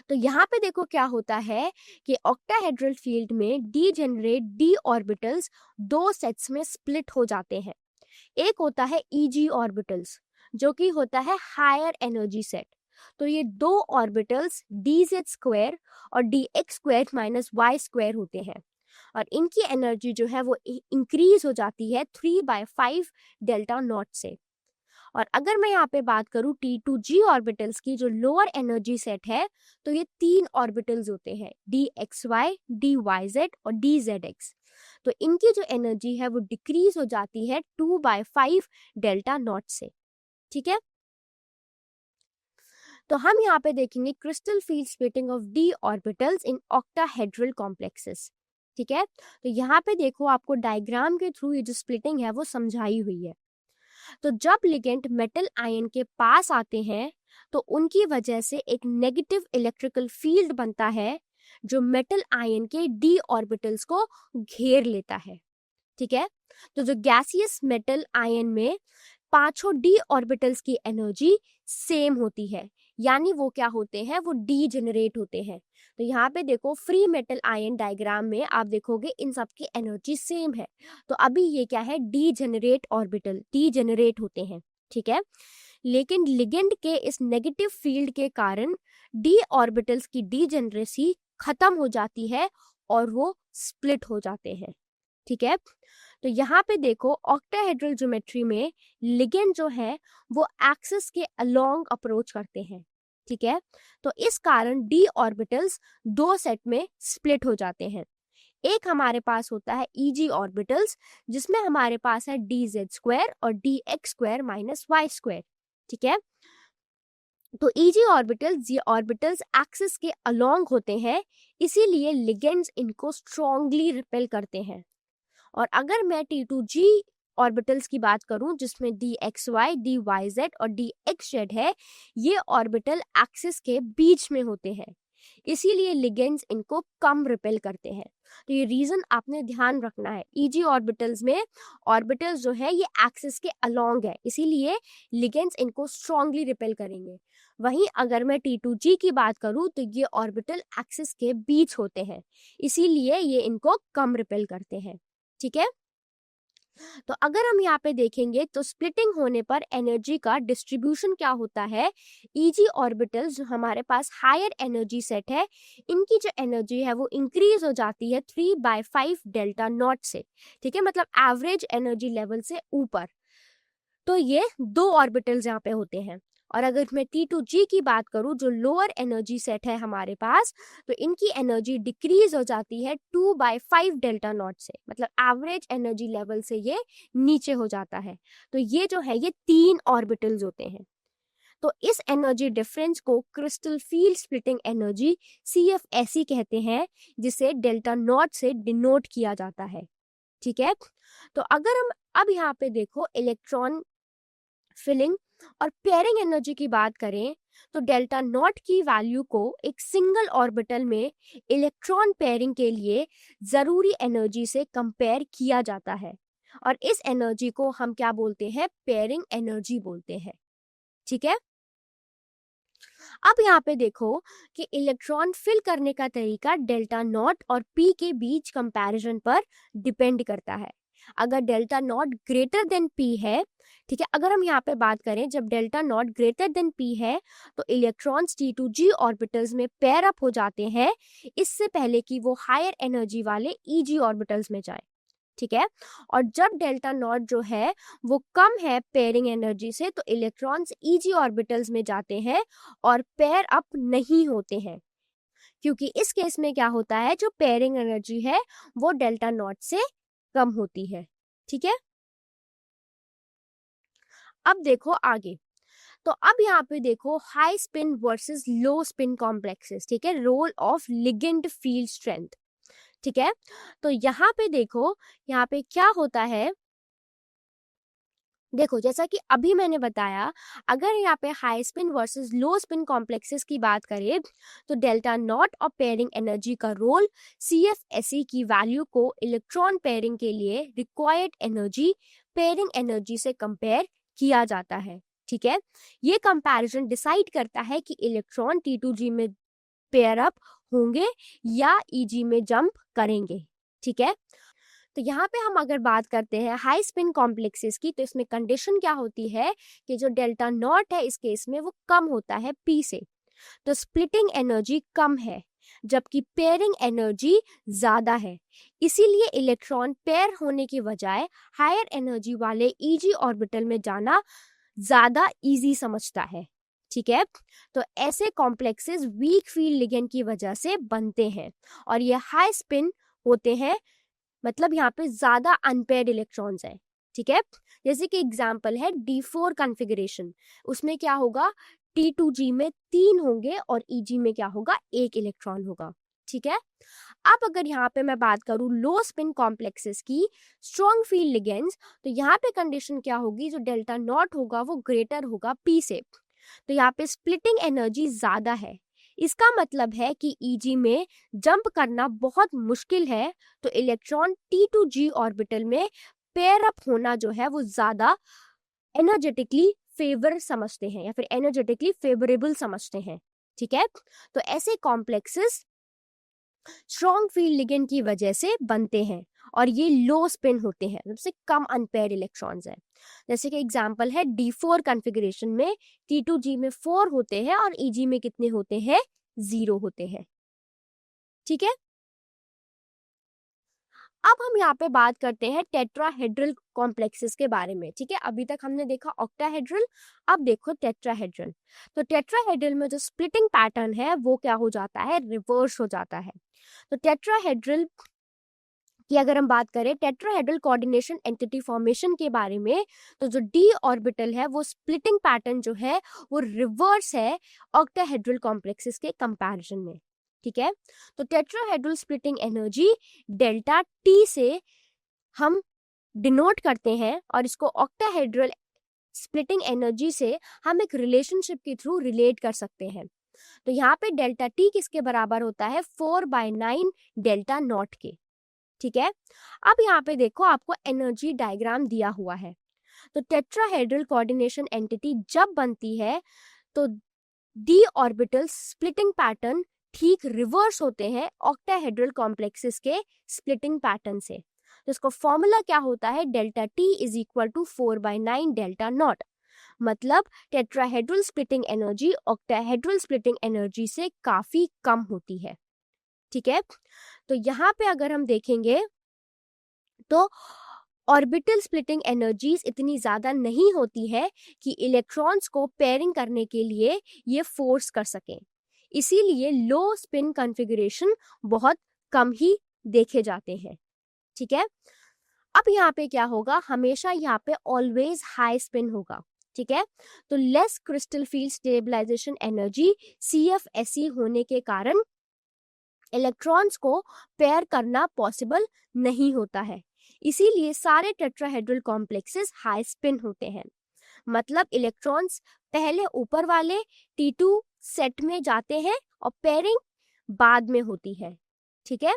तो यहाँ पे देखो क्या होता है कि ऑक्टाहेड्रल फील्ड में डीजेनरेट डी ऑर्बिटल्स 2 सेट्स में स्प्लिट हो जाते हैं। एक होता है EG ऑर्बिटल्स जो कि होता है हायर एनर्जी सेट। तो ये 2 ऑर्बिटल्स dz स्क्वायर और dx square minus y square होते हैं। और इनकी एनर्जी जो है वो इंक्रीज हो जाती है 3/5 डेल्टा नॉट से। और अगर मैं यहाँ पे बात करूँ T2G ऑर्बिटल्स की, जो लोअर एनर्जी सेट है, तो ये 3 ऑर्बिटल्स होते हैं, DXY, DYZ और DZX। तो इनकी जो एनर्जी है वो डिक्रीज हो जाती है 2/5 डेल्टा नॉट से। ठीक है, तो हम यहाँ पे देखेंगे crystal field splitting of D orbitals in octahedral complexes. ठीक है, तो यहाँ पे देखो आपको डायग्राम के थ्रू ये जो स्प्लिटिंग है वो समझाई हुई है। तो जब लिगेंड मेटल आयन के पास आते हैं तो उनकी वजह से एक नेगेटिव इलेक्ट्रिकल फील्ड बनता है जो मेटल आयन के डी ऑर्बिटल्स को घेर लेता है। ठीक है, तो जो गैसियस मेटल आयन में पांचों डी ऑर्बिटल्स की एनर्जी सेम होती है, यानी वो क्या होते हैं, वो डी जनरेट होते हैं। तो यहाँ पे देखो फ्री मेटल आयन डायग्राम में आप देखोगे इन सब की एनर्जी सेम है। तो अभी ये क्या है, D generate orbital, D generate होते हैं। ठीक है, लेकिन लिगेंड के इस नेगेटिव फील्ड के कारण डी ऑर्बिटल्स की डी जनरेसी खत्म हो जाती है और वो स्प्लिट हो जाते हैं। ठीक है, तो यहाँ पे देखो ऑक्टाहेड्रल ज्योमेट्री में लिगेंड जो है वो एक्सिस के अलोंग अप्रोच करते हैं। ठीक है, तो इस कारण डी ऑर्बिटल्स दो सेट में स्प्लिट हो जाते हैं। एक हमारे पास होता है ईजी ऑर्बिटल्स, जिसमें हमारे पास है DZ² और DX² - Y²। ठीक है, तो ईजी ऑर्बिटल्स, ये ऑर्बिटल्स एक्सिस के अलोंग होते हैं, इसीलिए लिगेंड्स इनको स्ट्रांगली रिपेल करते हैं। और अगर मैं T2G ऑर्बिटल्स की बात करूं, जिसमें DXY, DYZ और DXZ है, ये ऑर्बिटल एक्सिस के बीच में होते हैं, इसीलिए लिगेंड्स इनको कम रिपेल करते हैं। तो ये रीजन आपने ध्यान रखना है, ईजी ऑर्बिटल्स में ऑर्बिटल्स जो है ये एक्सिस के अलोंग है, इसीलिए लिगेंड्स इनको स्ट्रांगली रिपेल करेंगे। वहीं अगर मैं T2G की बात करूं तो ये ऑर्बिटल एक्सिस के बीच होते हैं, इसीलिए ये इनको कम रिपेल करते हैं। ठीक है, तो अगर हम यहाँ पे देखेंगे तो स्प्लिटिंग होने पर एनर्जी का डिस्ट्रीब्यूशन क्या होता है, ईजी ऑर्बिटल्स जो हमारे पास हायर एनर्जी सेट है, इनकी जो एनर्जी है वो इंक्रीज हो जाती है 3/5 डेल्टा नॉट से। ठीक है, मतलब एवरेज एनर्जी लेवल से ऊपर। तो ये दो ऑर्बिटल्स यहाँ पे होते हैं। और अगर मैं T2G की बात करूं, जो लोअर एनर्जी सेट है हमारे पास, तो इनकी एनर्जी डिक्रीज हो जाती है 2/5 डेल्टा नॉट से, मतलब एवरेज एनर्जी लेवल से ये नीचे हो जाता है। तो ये जो है ये 3 ऑर्बिटल्स होते हैं। तो इस एनर्जी डिफरेंस को crystal field splitting energy CFSE कहते हैं, जिसे डेल्टा नॉट से डिनोट किया जाता है। ठीक है, तो अगर हम अब यहाँ पे देखो इलेक्ट्रॉन फिलिंग और पेयरिंग एनर्जी की बात करें, तो डेल्टा नॉट की वैल्यू को एक सिंगल ऑर्बिटल में इलेक्ट्रॉन पेयरिंग के लिए जरूरी एनर्जी से कंपेयर किया जाता है, और इस एनर्जी को हम क्या बोलते हैं, पेयरिंग एनर्जी बोलते हैं। ठीक है, अब यहाँ पे देखो कि इलेक्ट्रॉन फिल करने का तरीका डेल्टा नॉट और P के बीच कंपैरिजन पर डिपेंड करता है। अगर delta not greater than P है, ठीक है, अगर हम यहाँ पे बात करें जब delta not greater than P है, तो इलेक्ट्रॉन्स T2G ऑर्बिटल्स में पेयर अप हो जाते हैं, इससे पहले कि वो हायर एनर्जी वाले EG ऑर्बिटल्स में जाए। ठीक है, और जब डेल्टा नॉट जो है वो कम है पेयरिंग एनर्जी से, तो इलेक्ट्रॉन्स EG ऑर्बिटल्स में जाते हैं और पेयर अप नहीं होते हैं, क्योंकि इस केस में क्या होता है, जो पेयरिंग एनर्जी है वो डेल्टा नॉट से कम होती है। ठीक है, अब देखो आगे, तो अब यहाँ पे देखो high spin versus low spin complexes. ठीक है, role of ligand field strength. ठीक है, तो यहाँ पे देखो, यहाँ पे क्या होता है, देखो जैसा कि अभी मैंने बताया, अगर यहाँ पे high spin versus low spin complexes की बात करें, तो डेल्टा नॉट और पेयरिंग एनर्जी का रोल CFSE की वैल्यू को इलेक्ट्रॉन पेयरिंग के लिए रिक्वायर्ड एनर्जी पेयरिंग एनर्जी से कंपेयर किया जाता है। ठीक है, ये कंपैरिजन डिसाइड करता है कि इलेक्ट्रॉन T2G में पेयर अप होंगे या EG में जंप करेंगे। ठीक है, तो यहाँ पे हम अगर बात करते हैं हाई स्पिन कॉम्प्लेक्सेस की, तो इसमें कंडीशन क्या होती है कि जो डेल्टा नॉट है इस केस में वो कम होता है P से, तो स्प्लिटिंग एनर्जी कम है, जबकि पेयरिंग एनर्जी ज्यादा है। इसीलिए इलेक्ट्रॉन पेयर होने की बजाय हायर एनर्जी वाले Eg ऑर्बिटल में जाना ज्यादा इजी समझता है। ठीक है, तो ऐसे कॉम्प्लेक्सेस वीक फील्ड लिगेंड की वजह से बनते हैं और ये हाई स्पिन होते हैं, मतलब यहाँ पे ज्यादा अनपेयर्ड इलेक्ट्रॉन्स हैं। ठीक है, जैसे कि एग्जांपल है D4 कॉन्फ़िगरेशन, उसमें क्या होगा, T2G में 3 होंगे और Eg में क्या होगा, 1 इलेक्ट्रॉन होगा। ठीक है, अब अगर यहाँ पे मैं बात करूँ लो स्पिन कॉम्प्लेक्सेस की स्ट्रॉन्ग फील्ड लिगेंड्स, तो यहाँ पे कंडीशन क्या होगी, जो डेल्टा नॉट होगा वो ग्रेटर होगा P से, तो यहाँ पे स्प्लिटिंग एनर्जी ज्यादा है। इसका मतलब है कि Eg में जंप करना बहुत मुश्किल है, तो इलेक्ट्रॉन T2G ऑर्बिटल में पेयर अप होना जो है वो ज्यादा एनर्जेटिकली फेवर समझते हैं या फिर एनर्जेटिकली फेवरेबल समझते हैं। ठीक है, तो ऐसे कॉम्प्लेक्सेस स्ट्रॉन्ग फील्ड लिगेंड की वजह से बनते हैं और ये लो स्पिन होते हैं, सबसे कम अनपेयर्ड इलेक्ट्रॉन्स हैं। जैसे कि एग्जांपल है D4 कॉन्फ़िगरेशन में T2G में 4 होते हैं और Eg में कितने होते हैं, 0 होते हैं। ठीक है, अब हम यहाँ पे बात करते हैं टेट्राहेड्रल कॉम्प्लेक्सेस के बारे में। ठीक है, अभी तक हमने देखा ऑक्टाहेड्रल, अब देखो टेट्राहेड्रल। तो टेट्राहेड्रल में जो स्प्लिटिंग पैटर्न है वो क्या हो जाता है, रिवर्स हो जाता है। तो टेट्राहेड्रल कि अगर हम बात करें टेट्राहेड्रल कोऑर्डिनेशन एंटिटी फॉर्मेशन के बारे में, तो जो D ऑर्बिटल है वो स्प्लिटिंग पैटर्न जो है वो रिवर्स है ऑक्टाहेड्रल कॉम्प्लेक्सेस के कंपैरिजन में। ठीक है, तो tetrahedral splitting energy delta T से हम डिनोट करते हैं और इसको ऑक्टाहेड्रल स्प्लिटिंग एनर्जी से हम एक रिलेशनशिप के थ्रू रिलेट कर सकते हैं। तो यहाँ पे डेल्टा T किसके बराबर होता है, 4/9 डेल्टा नॉट के। ठीक है, अब यहाँ पे देखो आपको एनर्जी डायग्राम दिया हुआ है। तो टेट्राहेड्रल कोऑर्डिनेशन एंटिटी जब बनती है तो D ऑर्बिटल स्प्लिटिंग पैटर्न ठीक रिवर्स होते हैं ऑक्टाहेड्रल कॉम्प्लेक्सेस के स्प्लिटिंग पैटर्न से। तो इसको फॉर्मूला क्या होता है, delta T is equal to 4/9 delta nought, मतलब tetrahedral splitting energy octahedral splitting energy से काफी कम होती है। ठीक है, तो यहाँ पे अगर हम देखेंगे तो ऑर्बिटल स्प्लिटिंग एनर्जीज इतनी ज़्यादा नहीं होती है कि इलेक्ट्रॉन्स को पेयरिंग करने के लिए ये फोर्स कर सकें, इसीलिए लो स्पिन कॉन्फ़िगरेशन बहुत कम ही देखे जाते हैं। ठीक है, अब यहाँ पे क्या होगा, हमेशा यहाँ पे ऑलवेज हाई स्पिन होगा। ठीक है, तो less crystal field stabilisation energy CFSE होने के कारण इलेक्ट्रॉन्स को पेयर करना पॉसिबल नहीं होता है, इसीलिए सारे टेट्राहेड्रल कॉम्प्लेक्सेस हाई स्पिन होते हैं। मतलब इलेक्ट्रॉन्स पहले ऊपर वाले T2 सेट में जाते हैं और पेयरिंग बाद में होती है। ठीक है,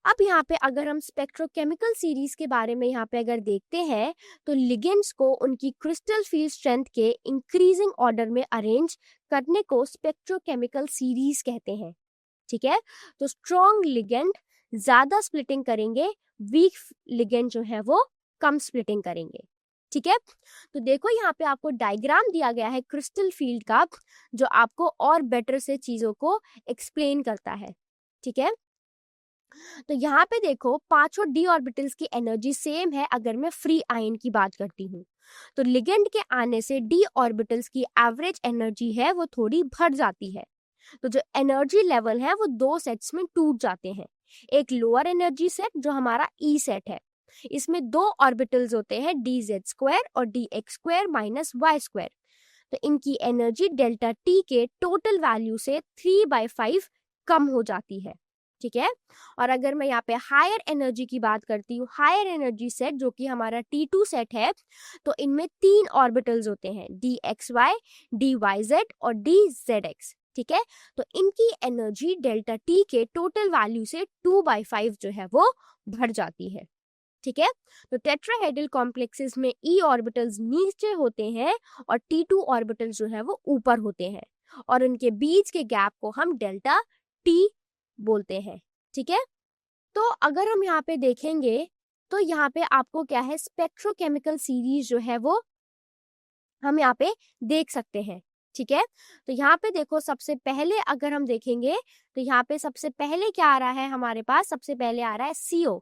अब यहाँ पे अगर हम स्पेक्ट्रोकेमिकल सीरीज के बारे में यहाँ पे अगर देखते हैं, तो लिगेंड्स को उनकी क्रिस्टल फील्ड स्ट्रेंथ के इंक्रीजिंग ऑर्डर में अरेंज करने को स्पेक्ट्रोकेमिकल सीरीज कहते हैं। ठीक है, तो स्ट्रॉन्ग लिगेंड ज्यादा स्प्लिटिंग करेंगे, वीक लिगेंड जो है वो कम स्प्लिटिंग करेंगे। ठीक है, तो देखो यहाँ पे आपको डायग्राम दिया गया है क्रिस्टल फील्ड का, जो आपको और बेटर से चीजों को एक्सप्लेन करता है। ठीक है, तो यहाँ पे देखो पांचों D ऑर्बिटल्स की एनर्जी सेम है। अगर मैं फ्री आयन की बात करती हूँ, तो लिगेंड के आने से D ऑर्बिटल्स की एवरेज एनर्जी है वो थोड़ी बढ़ जाती है। तो जो एनर्जी लेवल है वो दो सेट्स में टूट जाते हैं। एक लोअर एनर्जी सेट जो हमारा E सेट है, इसमें दो ऑर्बिटल्स होते हैं dz² और dx² - y²। तो इनकी एनर्जी डेल्टा T के टोटल वैल्यू से 3/5 कम हो जाती है। ठीक है, और अगर मैं यहाँ पे हायर एनर्जी की बात करती हूँ, हायर एनर्जी सेट जो कि हमारा T2 सेट है, तो इनमें 3 ऑर्बिटल्स होते हैं dxy, dyz और dzx। ठीक है, तो इनकी एनर्जी डेल्टा T के टोटल वैल्यू से 2/5 जो है वो बढ़ जाती है। ठीक है, तो टेट्राहेड्रल कॉम्प्लेक्सेस में E ऑर्बिटल्स नीचे होते हैं और T2 ऑर्बिटल्स जो है वो ऊपर होते हैं, और उनके बीच के गैप को हम डेल्टा T बोलते हैं। ठीक है, तो अगर हम यहाँ पे देखेंगे तो यहाँ पे आपको क्या है, स्पेक्ट्रोकेमिकल सीरीज जो है वो हम यहाँ पे देख सकते हैं। ठीक है। तो यहाँ पे देखो सबसे पहले अगर हम देखेंगे तो यहाँ पे सबसे पहले क्या आ रहा है हमारे पास, सबसे पहले आ रहा है CO,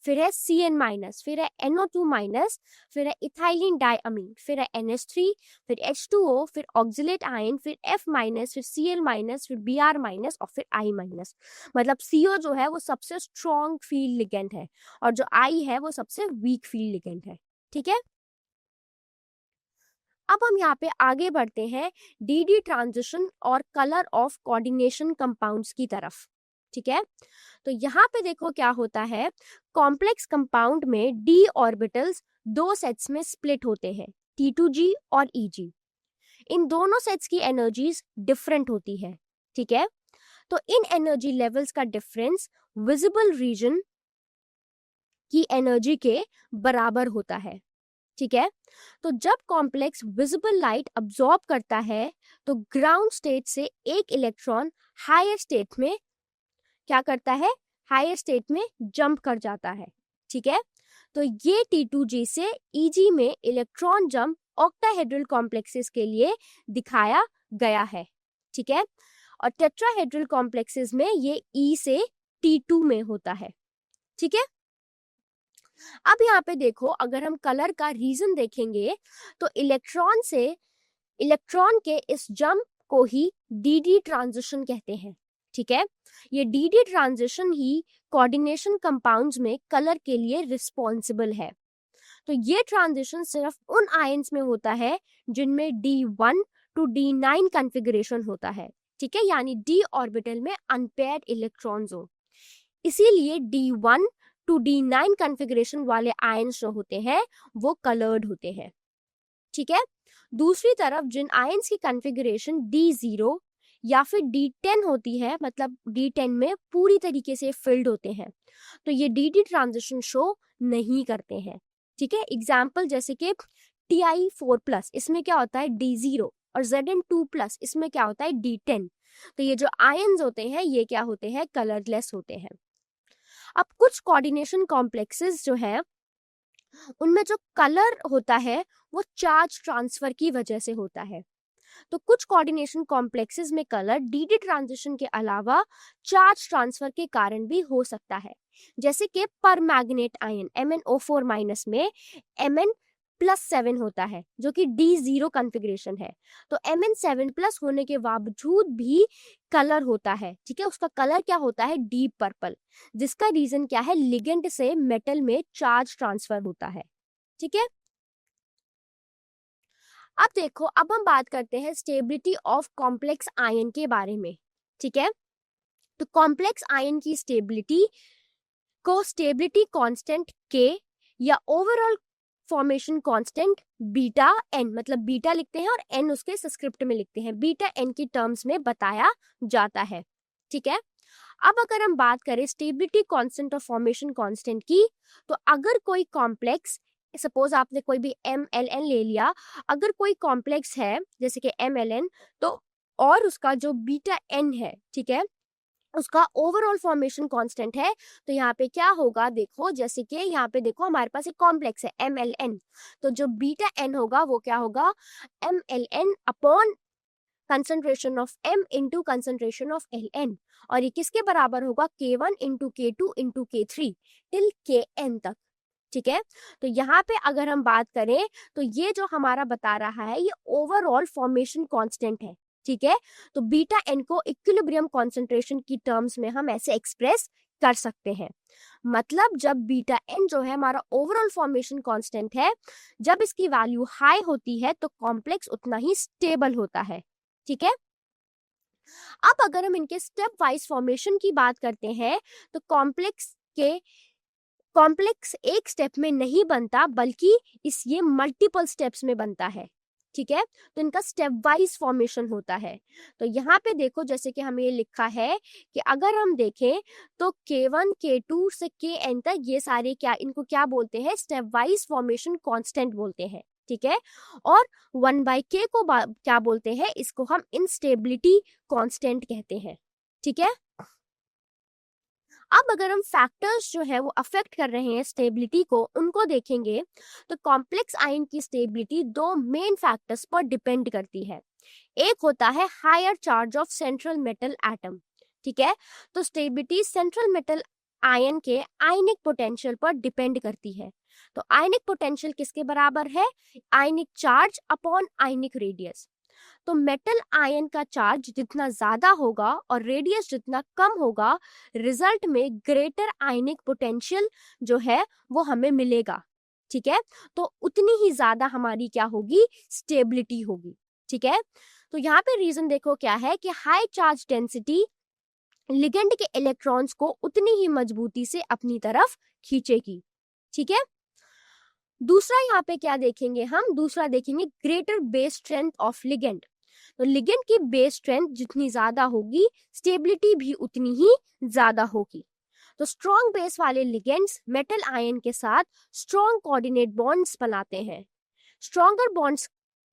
फिर है CN माइनस, फिर है NO2 माइनस, फिर है इथाइलिन डाइअमीन, फिर है NH3, फिर H2O, फिर ऑक्सिलेट आयन, फिर F माइनस, फिर Cl माइनस, फिर Br माइनस और फिर I माइनस। मतलब CO जो है वो सबसे स्ट्रॉन्ग फील्ड लिगेंड है और जो I है वो सबसे वीक फील्ड लिगेंड है। ठीक है। अब हम यहाँ पे आगे बढ़ते हैं डी ट्रांजिशन और कलर ऑफ कोऑर्डिनेशन कंपाउंड्स की तरफ। ठीक है। तो यहाँ पे देखो क्या होता है, कॉम्प्लेक्स कंपाउंड में डी ऑर्बिटल्स दो सेट्स में स्प्लिट होते हैं, T2G और EG। इन दोनों सेट्स की एनर्जीज डिफरेंट होती है। ठीक है। तो इन एनर्जी लेवल्स का डिफरेंस विजिबल रीजन की एनर्जी के बराबर होता है। ठीक है। तो जब कॉम्प्लेक्स विजिबल लाइट अब्सॉर्ब करता है तो ग्राउंड स्टेट से एक इलेक्ट्रॉन हायर स्टेट में क्या करता है, हायर स्टेट में जंप कर जाता है। ठीक है। तो ये T2G से EG में इलेक्ट्रॉन जंप ऑक्टाहेड्रल कॉम्प्लेक्सेस के लिए दिखाया गया है। ठीक है। और टेट्राहेड्रल कॉम्प्लेक्सेस में ये E से T2 में होता है। ठीक है। अब यहाँ पे देखो अगर हम कलर का रीजन देखेंगे तो इलेक्ट्रॉन के इस जंप को ही डी ट्रांजिशन कहते हैं। ठीक है। ये डी ट्रांजिशन ही कोऑर्डिनेशन कंपाउंड्स में कलर के लिए रिस्पॉन्सिबल है। तो ये ट्रांजिशन सिर्फ उन आयंस में होता है जिनमें D1 to D9 कॉन्फ़िगरेशन होता है। ठीक है। यानी D ऑर्बिटल में अनपेयर्ड इलेक्ट्रॉन्स हो, इसीलिए D1 to D9 कॉन्फ़िगरेशन वाले आयंस जो होते हैं वो कलर्ड होते हैं। ठीक है। दूसरी तरफ जिन आयंस की कॉन्फ़िगरेशन D0 या फिर D10 होती है, मतलब D10 में पूरी तरीके से फिल्ड होते हैं, तो ये डी ट्रांजिशन शो नहीं करते हैं। ठीक है। एग्जाम्पल जैसे कि Ti4+, इसमें क्या होता है D0, और Zn2+, इसमें क्या होता है D10। तो ये जो आयंस होते हैं ये क्या होते हैं, कलरलेस होते हैं। अब कुछ कोऑर्डिनेशन कॉम्प्लेक्सेस जो है उनमें जो कलर होता है वो चार्ज ट्रांसफर की वजह से होता है। तो कुछ कोऑर्डिनेशन कॉम्प्लेक्सेस में कलर डी ट्रांजिशन के अलावा चार्ज ट्रांसफर के कारण भी हो सकता है, जैसे कि परमैंगनेट आयन MnO4 माइनस में Mn+7 होता है जो कि D0 कॉन्फ़िगरेशन है। तो Mn7+ होने के बावजूद भी कलर होता है। ठीक है। उसका कलर क्या होता है, डीप पर्पल, जिसका रीजन क्या है, लिगेंड से मेटल में चार्ज ट्रांसफर होता है। ठीक है। अब देखो अब हम बात करते हैं स्टेबिलिटी ऑफ कॉम्प्लेक्स आयन के बारे में। ठीक है। तो कॉम्प्लेक्स आयन की स्टेबिलिटी को स्टेबिलिटी कांस्टेंट K या overall formation constant beta N, मतलब बीटा लिखते हैं और N उसके सब्सक्रिप्ट में लिखते हैं, बीटा N की टर्म्स में बताया जाता है। ठीक है। अब अगर हम बात करें स्टेबिलिटी कांस्टेंट और फॉर्मेशन कांस्टेंट की, तो अगर कोई कॉम्प्लेक्स, सपोज आपने कोई भी MLN ले लिया, अगर कोई कॉम्प्लेक्स है जैसे कि MLN, तो और उसका जो बीटा N है, ठीक है, उसका ओवरऑल फॉर्मेशन कांस्टेंट है, तो यहाँ पे क्या होगा देखो, जैसे कि यहाँ पे देखो हमारे पास एक कॉम्प्लेक्स है MLN, तो जो बीटा N होगा वो क्या होगा, MLN upon concentration of M into concentration of LN, और ये किसके बराबर होगा, K1 into K2 into K3 till Kn तक। ठीक है। तो यहाँ पे अगर हम बात करें तो ये जो हमारा बता रहा है ये ओवरऑल फॉर्मेशन कांस्टेंट है। ठीक है। तो बीटा एन को इक्विलिब्रियम कॉन्सेंट्रेशन की टर्म्स में हम ऐसे एक्सप्रेस कर सकते हैं, मतलब जब बीटा एन जो है हमारा ओवरऑल फॉर्मेशन कांस्टेंट है, जब इसकी वैल्यू हाई होती है तो कॉम्प्लेक्स उतना ही स्टेबल होता है। ठीक है। अब अगर हम इनके स्टेप वाइज फॉर्मेशन की बात करते हैं तो कॉम्प्लेक्स एक स्टेप में नहीं बनता, बल्कि ये मल्टीपल स्टेप्स में बनता है। ठीक है। तो इनका स्टेप वाइज फॉर्मेशन होता है। तो यहाँ पे देखो जैसे कि हमें ये लिखा है कि अगर हम देखें तो K1 K2 से Kn तक ये सारे इनको क्या बोलते हैं, स्टेप वाइज फॉर्मेशन कांस्टेंट बोलते हैं। ठीक है। और 1/k को क्या बोलते हैं, इसको हम इंस्टेबिलिटी कांस्टेंट कहते हैं। ठीक है। अब अगर हम फैक्टर्स जो है वो अफेक्ट कर रहे हैं स्टेबिलिटी को, उनको देखेंगे तो कॉम्प्लेक्स आयन की स्टेबिलिटी दो मेन फैक्टर्स पर डिपेंड करती है। एक होता है higher charge of central metal atom, ठीक है। तो स्टेबिलिटी सेंट्रल मेटल आयन के आयनिक पोटेंशियल पर डिपेंड करती है। तो आयनिक पोटेंशियल किसके बराबर है? आयनिक चार्ज अपॉन आयनिक रेडियस। तो मेटल आयन का चार्ज जितना ज्यादा होगा और रेडियस जितना कम होगा, रिजल्ट में ग्रेटर आयनिक पोटेंशियल जो है वो हमें मिलेगा, ठीक है। तो उतनी ही ज्यादा हमारी क्या होगी? स्टेबिलिटी होगी, ठीक है। तो यहाँ पे रीजन देखो क्या है कि हाई चार्ज डेंसिटी लिगेंड के इलेक्ट्रॉन्स को उतनी ही मजबूती से अपनी तरफ खींचेगी, ठीक है। दूसरा यहाँ पे क्या देखेंगे हम? दूसरा देखेंगे greater base strength of ligand. तो लिगेंड की बेस स्ट्रेंथ जितनी ज्यादा होगी, स्टेबिलिटी भी उतनी ही ज्यादा होगी। तो स्ट्रॉन्ग बेस वाले लिगेंड्स मेटल आयन के साथ स्ट्रॉन्ग कोऑर्डिनेट बॉन्ड्स बनाते हैं। स्ट्रॉन्गर बॉन्ड्स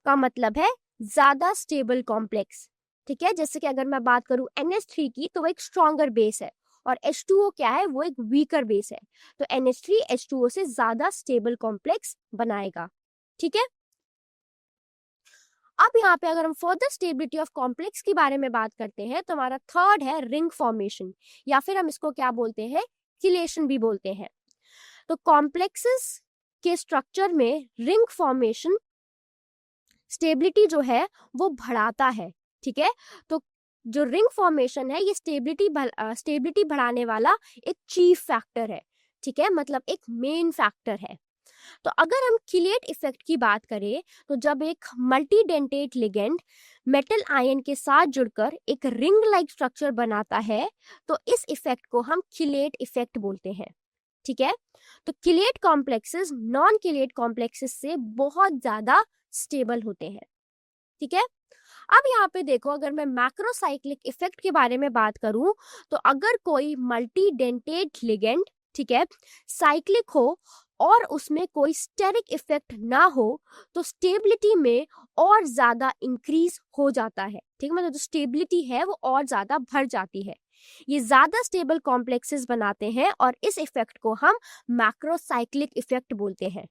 का मतलब है ज्यादा स्टेबल कॉम्प्लेक्स, ठीक है। जैसे कि अगर मैं बात करूं NH3 की, तो वो एक स्ट्रॉन्गर बेस है, और H2O क्या है? वो एक वीकर बेस है। तो NH3 H2O से ज्यादा स्टेबल कॉम्प्लेक्स बनाएगा, ठीक है। अब यहाँ पे अगर हम फर्दर स्टेबिलिटी ऑफ कॉम्प्लेक्स के बारे में बात करते हैं, तो हमारा थर्ड है रिंग फॉर्मेशन, या फिर हम इसको क्या बोलते हैं? किलेशन भी बोलते हैं। तो कॉम्प्लेक्सेस के स्ट्रक्चर में रिंग फॉर्मेशन स्टेबिलिटी जो है वो बढ़ाता है, ठीक है। तो जो रिंग फॉर्मेशन है ये स्टेबिलिटी बढ़ाने वाला एक चीफ फैक्टर है, ठीक है, मतलब एक मेन फैक्टर है। तो अगर हम किलेट इफेक्ट की बात करें, तो जब एक मल्टीडेंटेट लिगेंड मेटल आयन के साथ जुड़कर एक रिंग लाइक स्ट्रक्चर बनाता है, तो इस इफेक्ट को हम किलेट इफेक्ट बोलते हैं, ठीक है। तो chelate complexes non chelate complexes से बहुत ज्यादा स्टेबल होते हैं, ठीक है। अब यहाँ पे देखो, अगर मैं मैक्रोसाइक्लिक इफेक्ट के बारे में बात करूं, तो अगर कोई मल्टीडेंटेट लिगेंड, ठीक है, साइक्लिक हो और उसमें कोई स्टेरिक इफेक्ट ना हो, तो स्टेबिलिटी में और ज्यादा इंक्रीज हो जाता है, ठीक है। मतलब जो स्टेबिलिटी है वो और ज्यादा बढ़ जाती है। ये ज्यादा स्टेबल कॉम्प्लेक्सेस बनाते हैं और इस इफेक्ट को हम मैक्रोसाइक्लिक इफेक्ट बोलते हैं,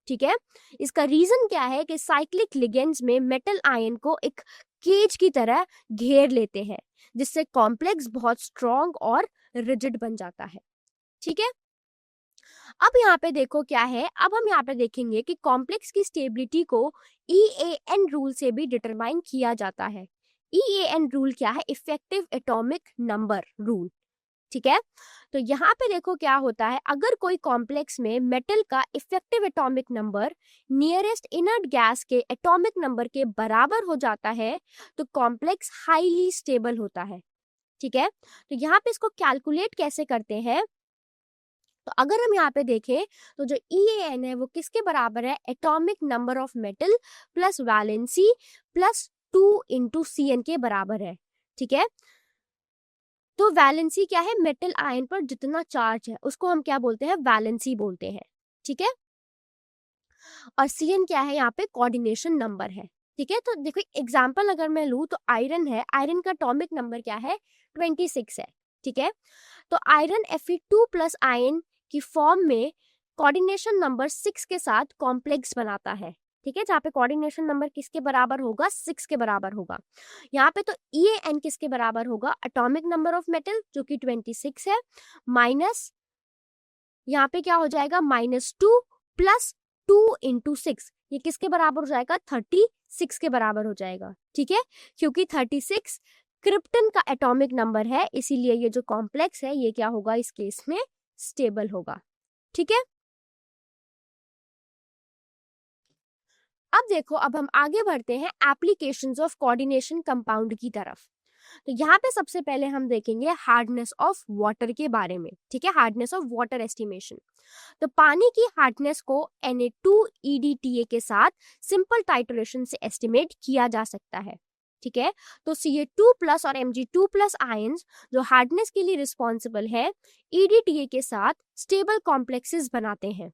ठीक है। इसका रीजन क्या है कि साइक्लिक लिगेंड्स में मेटल आयन को एक केज की तरह घेर लेते हैं, जिससे कॉम्प्लेक्स बहुत स्ट्रॉन्ग और रिजिड बन जाता है, ठीक है। अब यहाँ पे देखो क्या है, अब हम यहाँ पे देखेंगे कि कॉम्प्लेक्स की स्टेबिलिटी को EAN रूल से भी डिटरमाइन किया जाता है। EAN रूल क्या है? इफेक्टिव एटॉमिक नंबर रूल, ठीक है। तो यहाँ पे देखो क्या होता है, अगर कोई कॉम्प्लेक्स में मेटल का effective atomic number nearest inert gas के एटॉमिक नंबर के बराबर हो जाता है, तो कॉम्प्लेक्स हाईली स्टेबल होता है, ठीक है। तो यहाँ पे इसको कैलकुलेट कैसे करते हैं? तो अगर हम यहाँ पे देखें, तो जो EAN है वो किसके बराबर है? Atomic number of metal plus valency plus 2 into CN के बराबर है, ठीक है। तो वैलेंसी क्या है? मेटल आयन पर जितना चार्ज है उसको हम क्या बोलते हैं? वैलेंसी बोलते हैं, ठीक है। और CN क्या है? यहाँ पे कोऑर्डिनेशन नंबर है, ठीक है। तो देखो एग्जांपल अगर मैं लूँ, तो आयरन है, आयरन का एटॉमिक नंबर क्या है? 26 है, ठीक है। तो आयरन Fe2 प्लस आयन की फॉर्म में कोऑर्डिनेशन नंबर 6 के साथ कॉम्प्लेक्स बनाता है, ठीक है, जहाँ पे कोऑर्डिनेशन नंबर किसके बराबर होगा? 6 के बराबर होगा। यहाँ पे तो EAN किसके बराबर होगा? एटॉमिक नंबर ऑफ मेटल जो कि 26 है, माइनस यहाँ पे क्या हो जाएगा? -2 प्लस 2 इंटू 6, ये किसके बराबर हो जाएगा? 36 के बराबर हो जाएगा, ठीक है। क्योंकि 36 क्रिप्टन का एटॉमिक नंबर है, इसीलिए ये जो कॉम्प्लेक्स है ये क्या होगा? इस केस में स्टेबल होगा, ठीक है। अब देखो, अब हम आगे बढ़ते हैं एप्लीकेशंस ऑफ कोऑर्डिनेशन कंपाउंड की तरफ। तो यहाँ पे सबसे पहले हम देखेंगे हार्डनेस ऑफ वाटर के बारे में, ठीक है, हार्डनेस ऑफ वाटर एस्टिमेशन। तो पानी की हार्डनेस को Na2EDTA के साथ सिंपल टाइट्रेशन से एस्टिमेट किया जा सकता है, ठीक है। तो Ca2 प्लस और Mg2 प्लस आयंस जो हार्डनेस के लिए रिस्पॉन्सिबल है, EDTA के साथ स्टेबल कॉम्प्लेक्सेस बनाते हैं।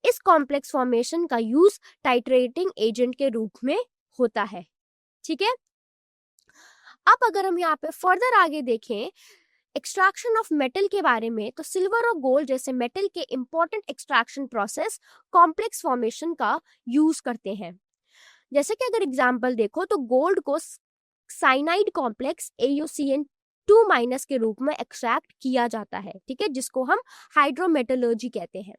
इस कॉम्प्लेक्स फॉर्मेशन का यूज टाइट्रेटिंग एजेंट के रूप में होता है, ठीक है। अब अगर हम यहाँ पे फर्दर आगे देखें एक्सट्रैक्शन ऑफ मेटल के बारे में, तो सिल्वर और गोल्ड जैसे मेटल के important extraction process complex formation का यूज करते हैं। जैसे कि अगर एग्जाम्पल देखो तो गोल्ड को साइनाइड कॉम्प्लेक्स AuCN2- के रूप में एक्सट्रैक्ट किया जाता है, ठीक है, जिसको हम हाइड्रोमेटलर्जी कहते हैं।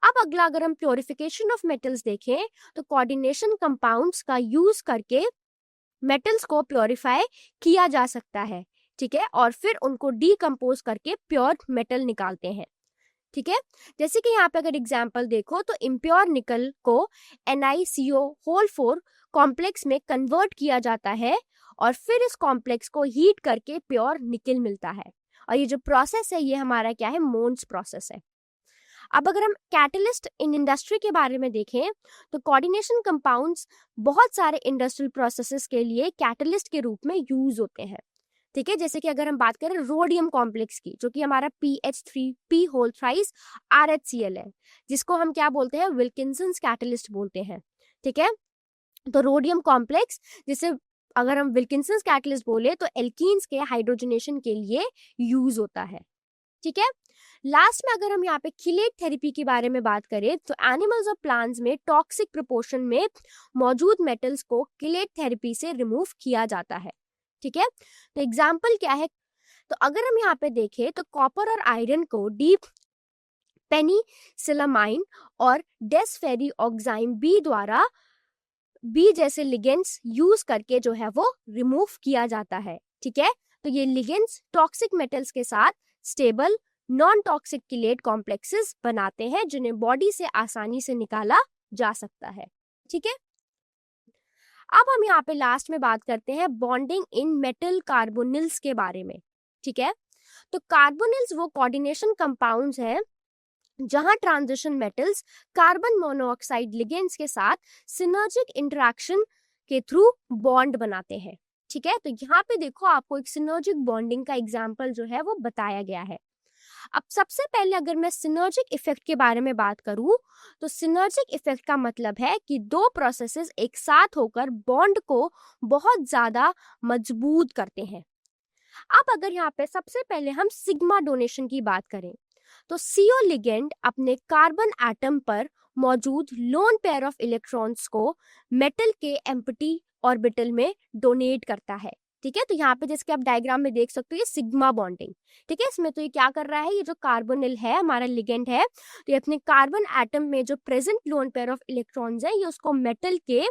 अब अगला अगर हम प्योरिफिकेशन ऑफ मेटल्स देखें तो कोऑर्डिनेशन कंपाउंड्स का यूज करके मेटल्स को प्योरीफाई किया जा सकता है, ठीक है, और फिर उनको डीकम्पोज करके प्योर मेटल निकालते हैं, ठीक है। जैसे कि यहाँ पे अगर एग्जाम्पल देखो तो इम्प्योर निकल को NiCO4 कॉम्प्लेक्स में कन्वर्ट किया जाता है और फिर इस कॉम्प्लेक्स को हीट करके प्योर निकल मिलता है, और ये जो प्रोसेस है ये हमारा क्या है, मोन्स प्रोसेस है। अब अगर हम कैटलिस्ट इन इंडस्ट्री के बारे में देखें तो कोऑर्डिनेशन कंपाउंड्स बहुत सारे इंडस्ट्रियल प्रोसेसेस के लिए कैटलिस्ट के रूप में यूज होते हैं, ठीक है। जैसे कि अगर हम बात करें रोडियम कॉम्प्लेक्स की, जो कि हमारा PH3P होल थ्राइस RHCl है, जिसको हम क्या बोलते हैं, विल्किंसंस कैटलिस्ट बोलते हैं, ठीक है। तो रोडियम कॉम्प्लेक्स, जिसे अगर हम विल्किंसंस कैटलिस्ट बोले तो एल्कीन्स के हाइड्रोजनेशन के लिए यूज होता है, ठीक है। लास्ट में अगर हम यहाँ पे किलेट थेरेपी के बारे में बात करें तो एनिमल्स और प्लांट्स में टॉक्सिक प्रोपोर्शन में मौजूद मेटल्स को किलेट थेरेपी से रिमूव किया जाता है, ठीक है। तो एग्जाम्पल क्या है, तो अगर हम यहाँ पे देखें तो कॉपर और आयरन को डीप पेनिसिलामाइन और डेस्फेरिऑक्साइम बी द्वारा बी जैसे लिगेंड्स यूज करके जो है वो रिमूव किया जाता है, ठीक है। तो ये लिगेंड्स टॉक्सिक मेटल्स के साथ stable non toxic chelate complexes बनाते हैं, जिन्हें बॉडी से आसानी से निकाला जा सकता है, ठीक है। अब हम यहाँ पे लास्ट में बात करते हैं बॉन्डिंग इन मेटल कार्बोनिल्स के बारे में, ठीक है। तो कार्बोनिल्स वो कोऑर्डिनेशन कंपाउंड्स हैं जहां transition metals carbon monoxide ligands के साथ सिनर्जिक इंटरेक्शन के थ्रू बॉन्ड बनाते हैं, ठीक है। तो यहाँ पे देखो आपको एक सिनर्जिक बॉन्डिंग का एग्जाम्पल जो है वो बताया गया है। अब सबसे पहले अगर मैं सिनर्जिक इफेक्ट के बारे में बात करूं तो सिनर्जिक इफेक्ट का मतलब है कि दो प्रोसेसेस एक साथ होकर बॉन्ड को बहुत ज्यादा मजबूत करते हैं। अब अगर यहाँ पे सबसे पहले हम सिग्मा डोनेशन की बात करें तो CO लिगेंड अपने कार्बन एटम पर मौजूद लोन पेयर ऑफ इलेक्ट्रॉन्स को मेटल के एम्प्टी ऑर्बिटल में डोनेट करता है, ठीक है। तो यहाँ पे जैसे कि आप डायग्राम में देख सकते हो ये सिग्मा बॉन्डिंग, ठीक है। इसमें तो ये क्या कर रहा है, ये जो कार्बोनिल है हमारा लिगेंड है, तो ये अपने कार्बन एटम में जो present lone pair of electrons है ये उसको मेटल के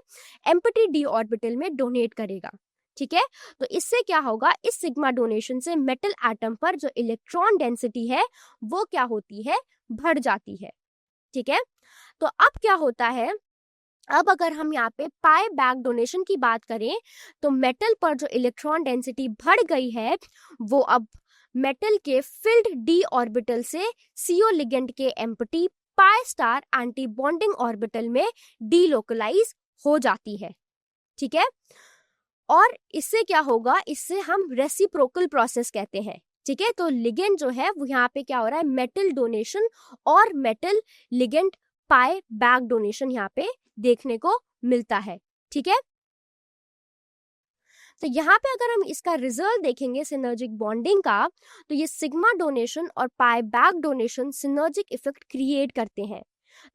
एम्प्टी डी ऑर्बिटल में डोनेट करेगा, ठीक है। तो इससे क्या होगा, इस सिग्मा डोनेशन से मेटल एटम पर जो इलेक्ट्रॉन डेंसिटी है वो क्या होती है, बढ़ जाती है, ठीक है। तो अब क्या होता है, अब अगर हम यहाँ पे पाई बैक डोनेशन की बात करें तो मेटल पर जो इलेक्ट्रॉन डेंसिटी बढ़ गई है वो अब मेटल के फिल्ड डी ऑर्बिटल से CO लिगेंड के empty pi star anti bonding orbital में डीलोकलाइज हो जाती है, ठीक है। और इससे क्या होगा, इससे हम रेसिप्रोकल प्रोसेस कहते हैं, ठीक है। तो लिगेंड जो है वो यहाँ पे क्या हो रहा है, मेटल डोनेशन और मेटल लिगेंड पाई बैक डोनेशन यहाँ पे देखने को मिलता है, ठीक है। तो यहाँ पे अगर हम इसका रिजल्ट देखेंगे सिनर्जिक बॉन्डिंग का तो ये सिग्मा डोनेशन और pi back donation synergic effect create करते हैं।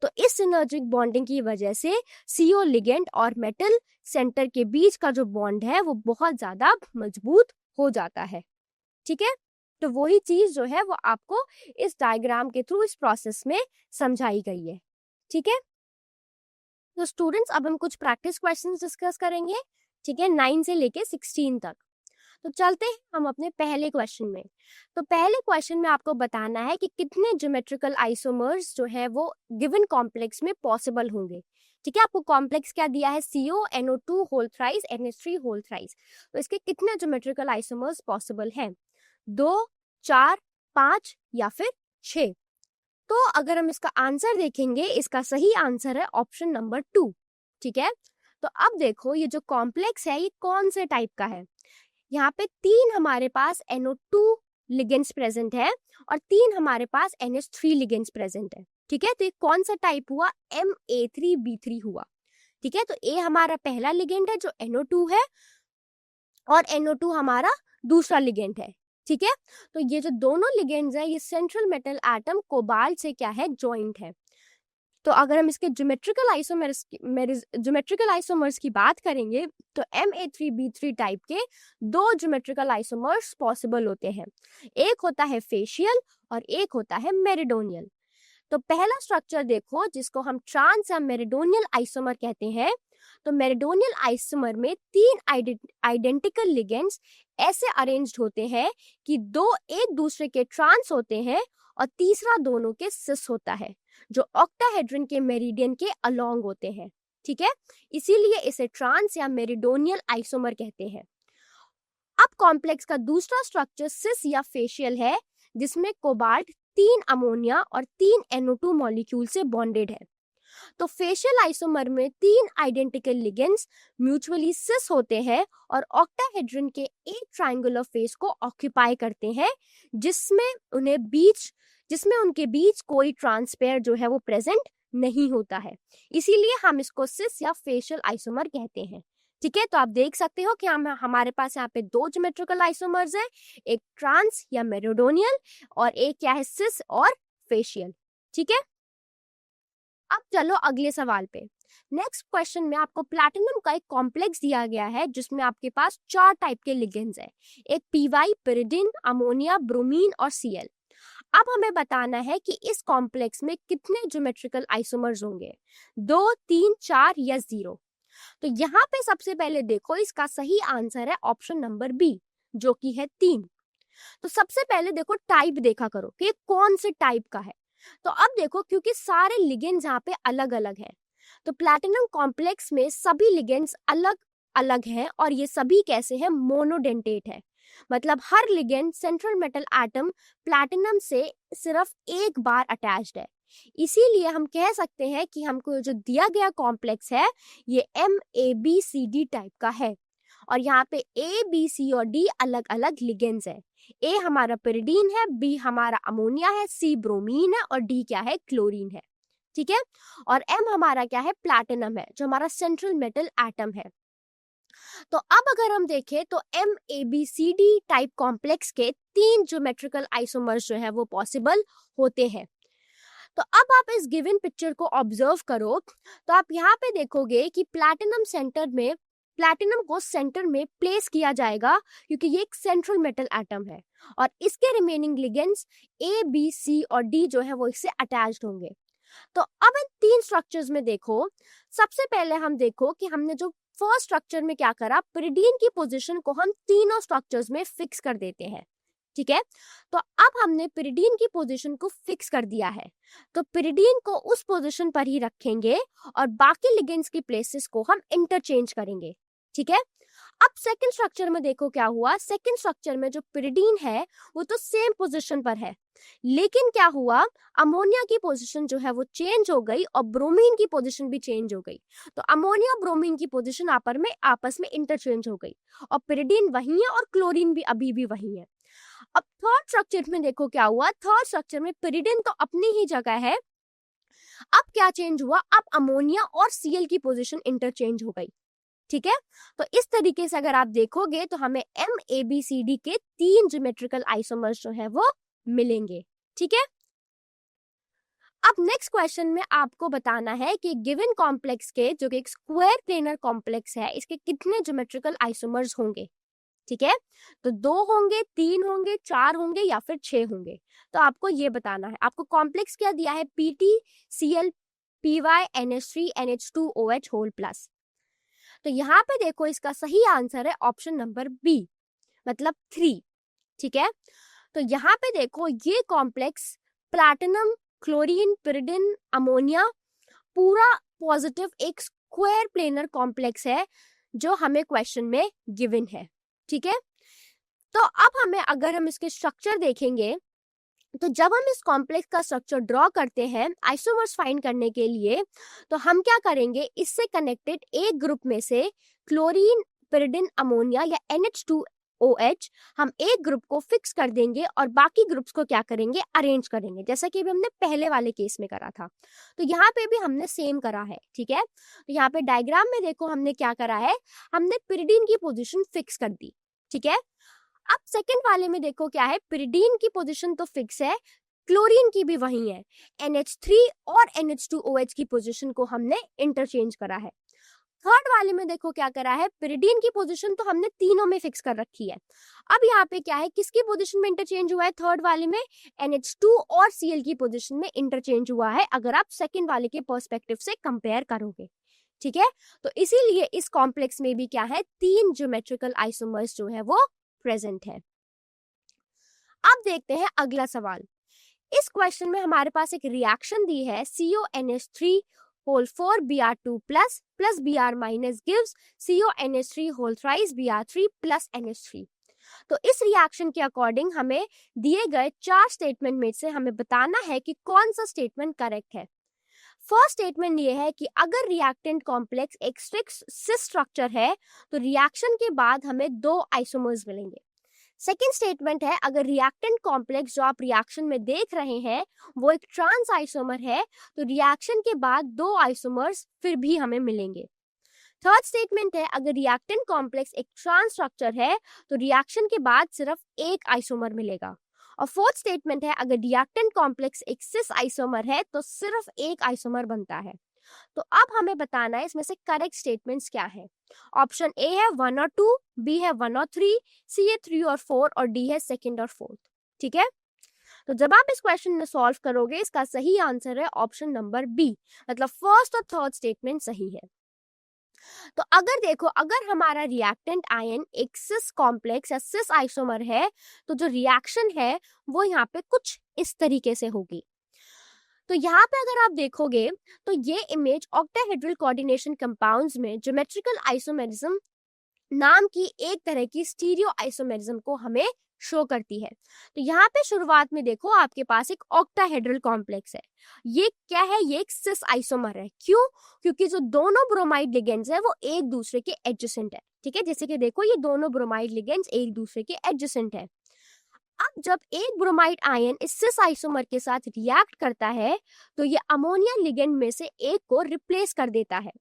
तो इस सिनर्जिक बॉन्डिंग की वजह से CO लिगेंड और मेटल सेंटर के बीच का जो बॉन्ड है वो बहुत ज्यादा मजबूत हो जाता है, ठीक है। तो वही चीज जो है वो आपको इस डायग्राम के थ्रू इस प्रोसेस में समझाई गई है, ठीक है। तो स्टूडेंट्स अब हम कुछ प्रैक्टिस क्वेश्चंस डिस्कस करेंगे, ठीक है, 9 से लेके 16 तक। तो चलते हैं हम अपने पहले क्वेश्चन में। तो पहले क्वेश्चन में आपको बताना है कि कितने ज्योमेट्रिकल आइसोमर्स जो है वो गिवन कॉम्प्लेक्स में पॉसिबल होंगे, ठीक है। आपको कॉम्प्लेक्स क्या दिया है, CO NO2 whole thrice NH3 whole thrice. तो इसके कितने ज्योमेट्रिकल आइसोमर्स पॉसिबल हैं, 2, 4, 5 या फिर 6। तो अगर हम इसका आंसर देखेंगे, इसका सही आंसर है ऑप्शन नंबर 2, ठीक है। तो अब देखो ये जो कॉम्प्लेक्स है ये कौन से टाइप का है, यहाँ पे 3 हमारे पास NO2 लिगेंड्स प्रेजेंट है और 3 हमारे पास NH3 लिगेंड्स प्रेजेंट है, ठीक है। तो ये कौन सा टाइप हुआ, MA3B3 हुआ, ठीक है। तो A हमारा पहला लिगेंड है जो NO2 है और NO2 हमारा दूसरा लिगेंड है, ठीक है। तो ये जो दोनों लिगेंड्स है ये सेंट्रल मेटल एटम कोबाल्ट से क्या है, ज्वाइंट है। तो अगर हम इसके ज्योमेट्रिकल आइसोमर्स की बात करेंगे तो Ma3B3 टाइप के दो ज्योमेट्रिकल आइसोमर्स पॉसिबल होते हैं। एक होता है फेशियल और एक होता है मेरिडोनियल। तो पहला स्ट्रक्चर देखो जिसको हम ट्रांस या मेरिडोनियल आइसोमर कहते हैं। तो मेरिडोनियल आइसोमर में तीन आइडेंटिकल लिगेंड्स ऐसे अरेंज्ड होते हैं कि दो एक दूसरे के ट्रांस होते हैं और तीसरा दोनों के सिस होता है जो ऑक्टाहेड्रन के मेरिडियन के अलोंग होते हैं। ठीक है, इसीलिए इसे ट्रांस या मेरिडोनियल आइसोमर कहते हैं। अब कॉम्प्लेक्स का दूसरा स्ट्रक्चर सिस या फेशियल है जिसमें कोबाल्ट 3 अमोनिया और 3 NO2 मॉलिक्यूल से बॉन्डेड है। तो फेशियल आइसोमर में 3 आइडेंटिकल लिगेंड्स म्यूचुअली सिस होते हैं और ऑक्टाहेड्रन के एक ट्रायंगुलर फेस को ऑक्यूपाई करते हैं जिसमें उनके बीच कोई ट्रांसपेयर जो है वो प्रेजेंट नहीं होता है। इसीलिए हम इसको सिस या फेशियल आइसोमर कहते हैं। ठीक है, तो आप देख सकते हो कि हमारे पास यहाँ पे दो ज्योमेट्रिकल आइसोमर्स हैं, एक ट्रांस या मेरिडोनियल और एक क्या है, सिस और फेशियल। ठीक है, अब चलो अगले सवाल पे। नेक्स्ट क्वेश्चन में आपको प्लैटिनम का एक कॉम्प्लेक्स दिया गया है जिसमें आपके पास 4 टाइप के लिगेंड्स है, एक PY, pyridine, अमोनिया, ब्रोमीन और Cl। अब हमें बताना है कि इस कॉम्प्लेक्स में कितने ज्योमेट्रिकल आइसोमर्स होंगे, 2, 3, 4 या 0। तो यहाँ पे सबसे पहले देखो इसका सही आंसर है ऑप्शन नंबर बी जो कि है 3। तो सबसे पहले देखो टाइप देखा करो कि कौन से टाइप का है। तो अब देखो क्योंकि सारे लिगेंड्स यहाँ पे अलग अलग है तो प्लैटिनम कॉम्प्लेक्स में सभी लिगेंड्स अलग अलग हैं और ये सभी कैसे हैं, मोनोडेंटेट है। मतलब हर ligand central metal atom platinum से सिर्फ एक बार अटैच्ड है। इसीलिए हम कह सकते हैं कि हमको जो दिया गया कॉम्प्लेक्स है ये MABCD टाइप का है और यहाँ पे A, B, C और D अलग अलग लिगेंड्स है। A हमारा pyridine है, B हमारा अमोनिया है, C ब्रोमीन है और D क्या है, क्लोरीन है। ठीक है, और M हमारा क्या है, प्लैटिनम है जो हमारा सेंट्रल मेटल एटम है। तो अब अगर हम देखें तो MABCD टाइप कॉम्प्लेक्स के 3 ज्योमेट्रिकल आइसोमर्स जो है वो पॉसिबल होते हैं। तो अब आप इस गिवन पिक्चर को ऑब्जर्व करो तो आप यहाँ पे देखोगे कि प्लैटिनम को सेंटर में प्लेस किया जाएगा क्योंकि ये एक सेंट्रल मेटल एटम है और इसके remaining ligands A, B, C और D जो है वो इससे अटैच्ड होंगे। तो अब इन 3 स्ट्रक्चर्स में देखो, सबसे पहले हम देखो कि हमने जो फर्स्ट स्ट्रक्चर में क्या करा, pyridine की पोजीशन को हम तीनों स्ट्रक्चर्स में फिक्स कर देते हैं। ठीक है, तो अब हमने pyridine की पोजीशन को फिक्स कर दिया है तो pyridine को उस पोजीशन पर ही रखेंगे और बाकी लिगेंड्स की प्लेसेस को हम इंटरचेंज करेंगे। ठीक है, अब सेकंड स्ट्रक्चर में देखो क्या हुआ, सेकंड स्ट्रक्चर में जो pyridine है वो तो सेम पोजीशन पर है लेकिन क्या हुआ, अमोनिया की पोजीशन जो है वो चेंज हो गई और ब्रोमीन की पोजीशन भी चेंज हो गई। तो अमोनिया ब्रोमीन की पोजीशन आपस में इंटरचेंज हो गई और pyridine वही है और क्लोरीन भी अभी भी वही है। अब थर्ड स्ट्रक्चर में देखो क्या हुआ, थर्ड स्ट्रक्चर में pyridine तो अपनी ही जगह है, अब क्या चेंज हुआ, अब अमोनिया और Cl की पोजीशन इंटरचेंज हो गई। ठीक है, तो इस तरीके से अगर आप देखोगे तो हमें MABCD के 3 ज्योमेट्रिकल आइसोमर्स जो है वो मिलेंगे। ठीक है, अब नेक्स्ट क्वेश्चन में आपको बताना है कि गिवन कॉम्प्लेक्स के जो कि एक स्क्वायर प्लेनर कॉम्प्लेक्स है इसके कितने ज्योमेट्रिकल आइसोमर्स होंगे। ठीक है, तो 2 होंगे, 3 होंगे, 4 होंगे या फिर 6 होंगे। तो आपको ये बताना है, आपको कॉम्प्लेक्स क्या दिया है, PTCl PY NH3 NH2OH whole plus. तो यहाँ पे देखो इसका सही आंसर है ऑप्शन नंबर बी मतलब 3। ठीक है, तो यहाँ पे देखो ये complex platinum, chlorine, pyridine, ammonia पूरा पॉजिटिव एक स्क्वायर प्लेनर कॉम्प्लेक्स है जो हमें क्वेश्चन में गिवन है। ठीक है, तो अब अगर हम इसके स्ट्रक्चर देखेंगे तो जब हम इस कॉम्प्लेक्स का स्ट्रक्चर ड्रॉ करते हैं आइसोमर्स फाइंड करने के लिए तो हम क्या करेंगे, इससे कनेक्टेड एक ग्रुप में से क्लोरीन, pyridine, अमोनिया या NH2OH हम एक ग्रुप को फिक्स कर देंगे और बाकी ग्रुप्स को क्या करेंगे, अरेंज करेंगे, जैसा कि अभी हमने पहले वाले केस में करा था। तो यहाँ पे भी हमने सेम करा है। ठीक है, तो यहाँ पे डायग्राम में देखो हमने क्या करा है, हमने pyridine की पोजीशन फिक्स कर दी। ठीक है, अब सेकंड वाले में देखो क्या है, pyridine की पोजीशन तो फिक्स है, क्लोरीन की भी वही है, NH3 और NH2OH की पोजीशन को हमने इंटरचेंज करा है। थर्ड वाले में देखो क्या करा है, पिरिडीन की पोजीशन तो हमने तीनों में फिक्स कर रखी है। अब यहाँ पे क्या है, किसकी पोजीशन में इंटरचेंज हुआ है, थर्ड वाले में NH2 और Cl की पोजीशन में इंटरचेंज हुआ है, अगर आप सेकंड वाले के पर्सपेक्टिव से कंपेयर करोगे। ठीक है, तो इसीलिए इस कॉम्प्लेक्स में भी क्या है, 3 ज्योमेट्रिकल आइसोमर्स जो है वो प्रेजेंट है। अब देखते हैं अगला सवाल। इस क्वेश्चन में हमारे पास एक रिएक्शन दी है, CONH3 whole 4 Br2 plus Br minus gives CONH3 whole thrice Br3 plus NH3। तो इस रिएक्शन के अकॉर्डिंग हमें दिए गए 4 स्टेटमेंट में से हमें बताना है कि कौन सा स्टेटमेंट करेक्ट है। फर्स्ट स्टेटमेंट ये है कि अगर रिएक्टेंट कॉम्प्लेक्स एक सिस स्ट्रक्चर है तो रिएक्शन के बाद हमें 2 आइसोमर्स मिलेंगे। सेकेंड स्टेटमेंट है, अगर रिएक्टेंट कॉम्प्लेक्स जो आप रिएक्शन में देख रहे हैं वो एक ट्रांस आइसोमर है तो रिएक्शन के बाद 2 आइसोमर्स फिर भी हमें मिलेंगे। थर्ड स्टेटमेंट है, अगर रिएक्टेंट कॉम्प्लेक्स एक ट्रांस स्ट्रक्चर है तो रिएक्शन के बाद सिर्फ एक आइसोमर मिलेगा। और फोर्थ स्टेटमेंट है, अगर रिएक्टेंट कॉम्प्लेक्स एक सिस आइसोमर है तो सिर्फ एक आइसोमर बनता है। तो अब हमें बताना है इसमें से करेक्ट स्टेटमेंट्स क्या है। ऑप्शन ए है 1 और 2, बी है 1 और 3, सी है 3 और 4 और डी है सेकंड और फोर्थ। ठीक है, तो जब आप इस क्वेश्चन में सॉल्व करोगे इसका सही आंसर है ऑप्शन नंबर बी, मतलब फर्स्ट और थर्ड स्टेटमेंट सही है। तो अगर देखो, अगर हमारा रिएक्टेंट आयन एक सिस कॉम्प्लेक्स या सिस आइसोमर है तो जो रिएक्शन है वो यहाँ पे कुछ इस तरीके से होगी। तो यहाँ पे अगर आप देखोगे तो ये इमेज ऑक्टाहेड्रल कोऑर्डिनेशन कंपाउंड्स में ज्योमेट्रिकल आइसोमेरिज्म नाम की एक तरह की स्टीरियो आइसोमेरिज्म को हमें शो करती है। तो यहाँ पे शुरुआत में देखो आपके पास एक ऑक्टाहेड्रल कॉम्प्लेक्स है। ये क्या है, ये एक सिस आइसोमर है। क्यों? क्योंकि जो दोनों ब्रोमाइड लिगेंड्स है वो एक दूसरे के एडजेसेंट है। ठीक है, जैसे कि देखो ये दोनों ब्रोमाइड लिगेंड्स एक दूसरे के एडजेसेंट है। अब जब एक ब्रोमाइड आयन इस सिस आइसोमर के साथ रिएक्ट करता है तो ये अमोनिया लिगेंड में से एक को रिप्लेस कर देता है।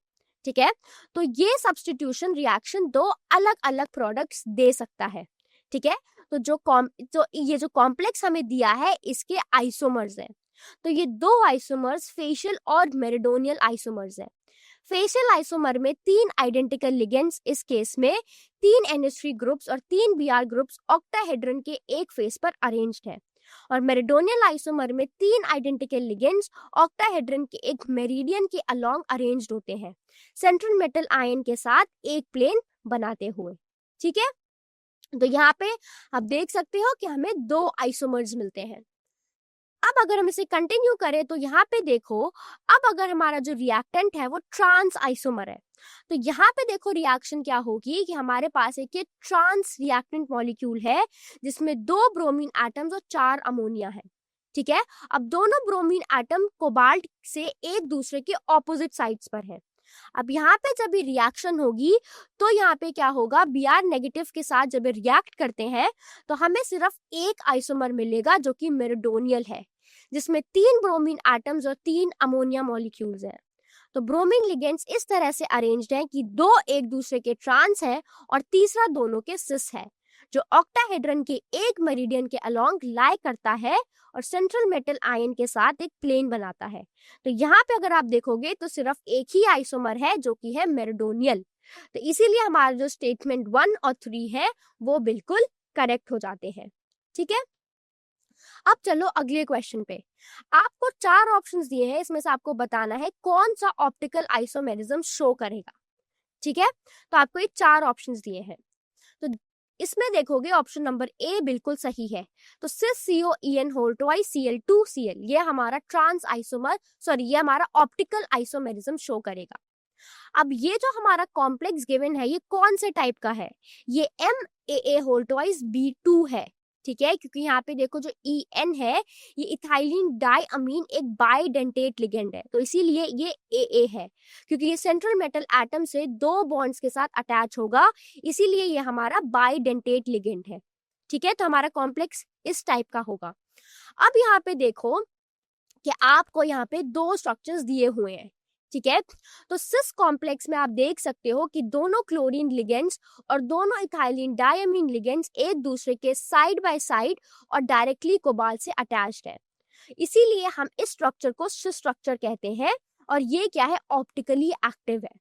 ठीक है, तो ये सब्स्टिट्यूशन रिएक्शन 2 अलग अलग प्रोडक्ट्स दे सकता है। ठीक है, तो ये जो कॉम्प्लेक्स हमें दिया है इसके आइसोमर्स है। तो ये 2 आइसोमर्स फेशियल और मेरिडोनियल आइसोमर्स है। फेशियल आइसोमर में 3 आइडेंटिकल लिगेंड्स, इस केस में 3 NH3 ग्रुप्स और 3 Br ग्रुप्स ऑक्टाहेड्रन के एक फेस पर अरेंज्ड है। और मेरिडोनियल आइसोमर में 3 आइडेंटिकल लिगेंड्स ऑक्टाहेड्रन के एक मेरिडियन के अलोंग अरेंज्ड होते हैं, सेंट्रल मेटल आयन के साथ एक प्लेन बनाते हुए। ठीक है, तो यहाँ पे आप देख सकते हो कि हमें 2 आइसोमर्स मिलते हैं। अब अगर हम इसे कंटिन्यू करें तो यहाँ पे देखो, अब अगर हमारा जो रिएक्टेंट है वो ट्रांस आइसोमर है तो यहाँ पे देखो रिएक्शन क्या होगी कि हमारे पास एक ये ट्रांस रिएक्टेंट मॉलिक्यूल है जिसमें 2 ब्रोमीन एटम्स और 4 अमोनिया है। ठीक है, अब दोनों ब्रोमीन एटम कोबाल्ट से एक दूसरे के ऑपोजिट साइड्स पर है। अब यहाँ पे जब ये रिएक्शन होगी तो यहाँ पे क्या होगा, Br नेगेटिव के साथ जब रिएक्ट करते हैं तो हमें सिर्फ एक आइसोमर मिलेगा जो कि मेरिडोनियल है, जिसमें 3 ब्रोमीन एटम्स और 3 अमोनिया मॉलिक्यूल्स हैं। तो ब्रोमीन लिगेंड्स इस तरह से अरेंज्ड हैं कि 2 एक दूसरे के ट्रांस है और तीसरा दोनों के सिस है, जो ऑक्टाहेड्रन के एक मेरिडियन के अलोंग लाई करता है और सेंट्रल मेटल आयन के साथ एक प्लेन बनाता है। तो यहाँ पे अगर आप देखोगे तो सिर्फ एक ही आइसोमर है जो कि है मेरिडोनियल। तो इसीलिए हमारा जो स्टेटमेंट 1 और 3 है वो बिल्कुल करेक्ट हो जाते हैं। ठीक है, अब चलो अगले क्वेश्चन पे। आपको 4 ऑप्शंस दिए हैं, इसमें से आपको बताना है कौन सा ऑप्टिकल आइसोमेरिज्म शो करेगा। ठीक है, तो आपको ये 4 ऑप्शंस दिए हैं। तो इसमें देखोगे ऑप्शन नंबर ए बिल्कुल सही है। तो सिस COEN होल ट्वाइस Cl2Cl ये हमारा ट्रांस आइसोमर ये हमारा ऑप्टिकल आइसोमेरिज्म शो करेगा। अब ये जो हमारा कॉम्प्लेक्स गिवन है ये कौन से टाइप का है, ये MAA होल ट्वाइस B2 है। ठीक है, क्योंकि यहाँ पे देखो जो EN है ये इथाइलिन डाइअमीन एक बाइडेंटेट लिगेंड है, तो इसीलिए ये AA है, क्योंकि ये सेंट्रल मेटल एटम से 2 बॉन्ड्स के साथ अटैच होगा, इसीलिए ये हमारा बाइडेंटेट लिगेंड है। ठीक है, तो हमारा कॉम्प्लेक्स इस टाइप का होगा। अब यहाँ पे देखो कि आपको यहाँ पे 2 स्ट्रक्चर्स दिए हुए हैं। ठीक है, तो सिस कॉम्प्लेक्स में आप देख सकते हो कि दोनों क्लोरीन लिगेंड्स और दोनों इथाइलिन डाइअमीन लिगेंड्स एक दूसरे के साइड बाय साइड और डायरेक्टली कोबाल्ट से अटैच्ड है। इसीलिए हम इस स्ट्रक्चर को सिस स्ट्रक्चर कहते हैं और ये क्या है, ऑप्टिकली एक्टिव है।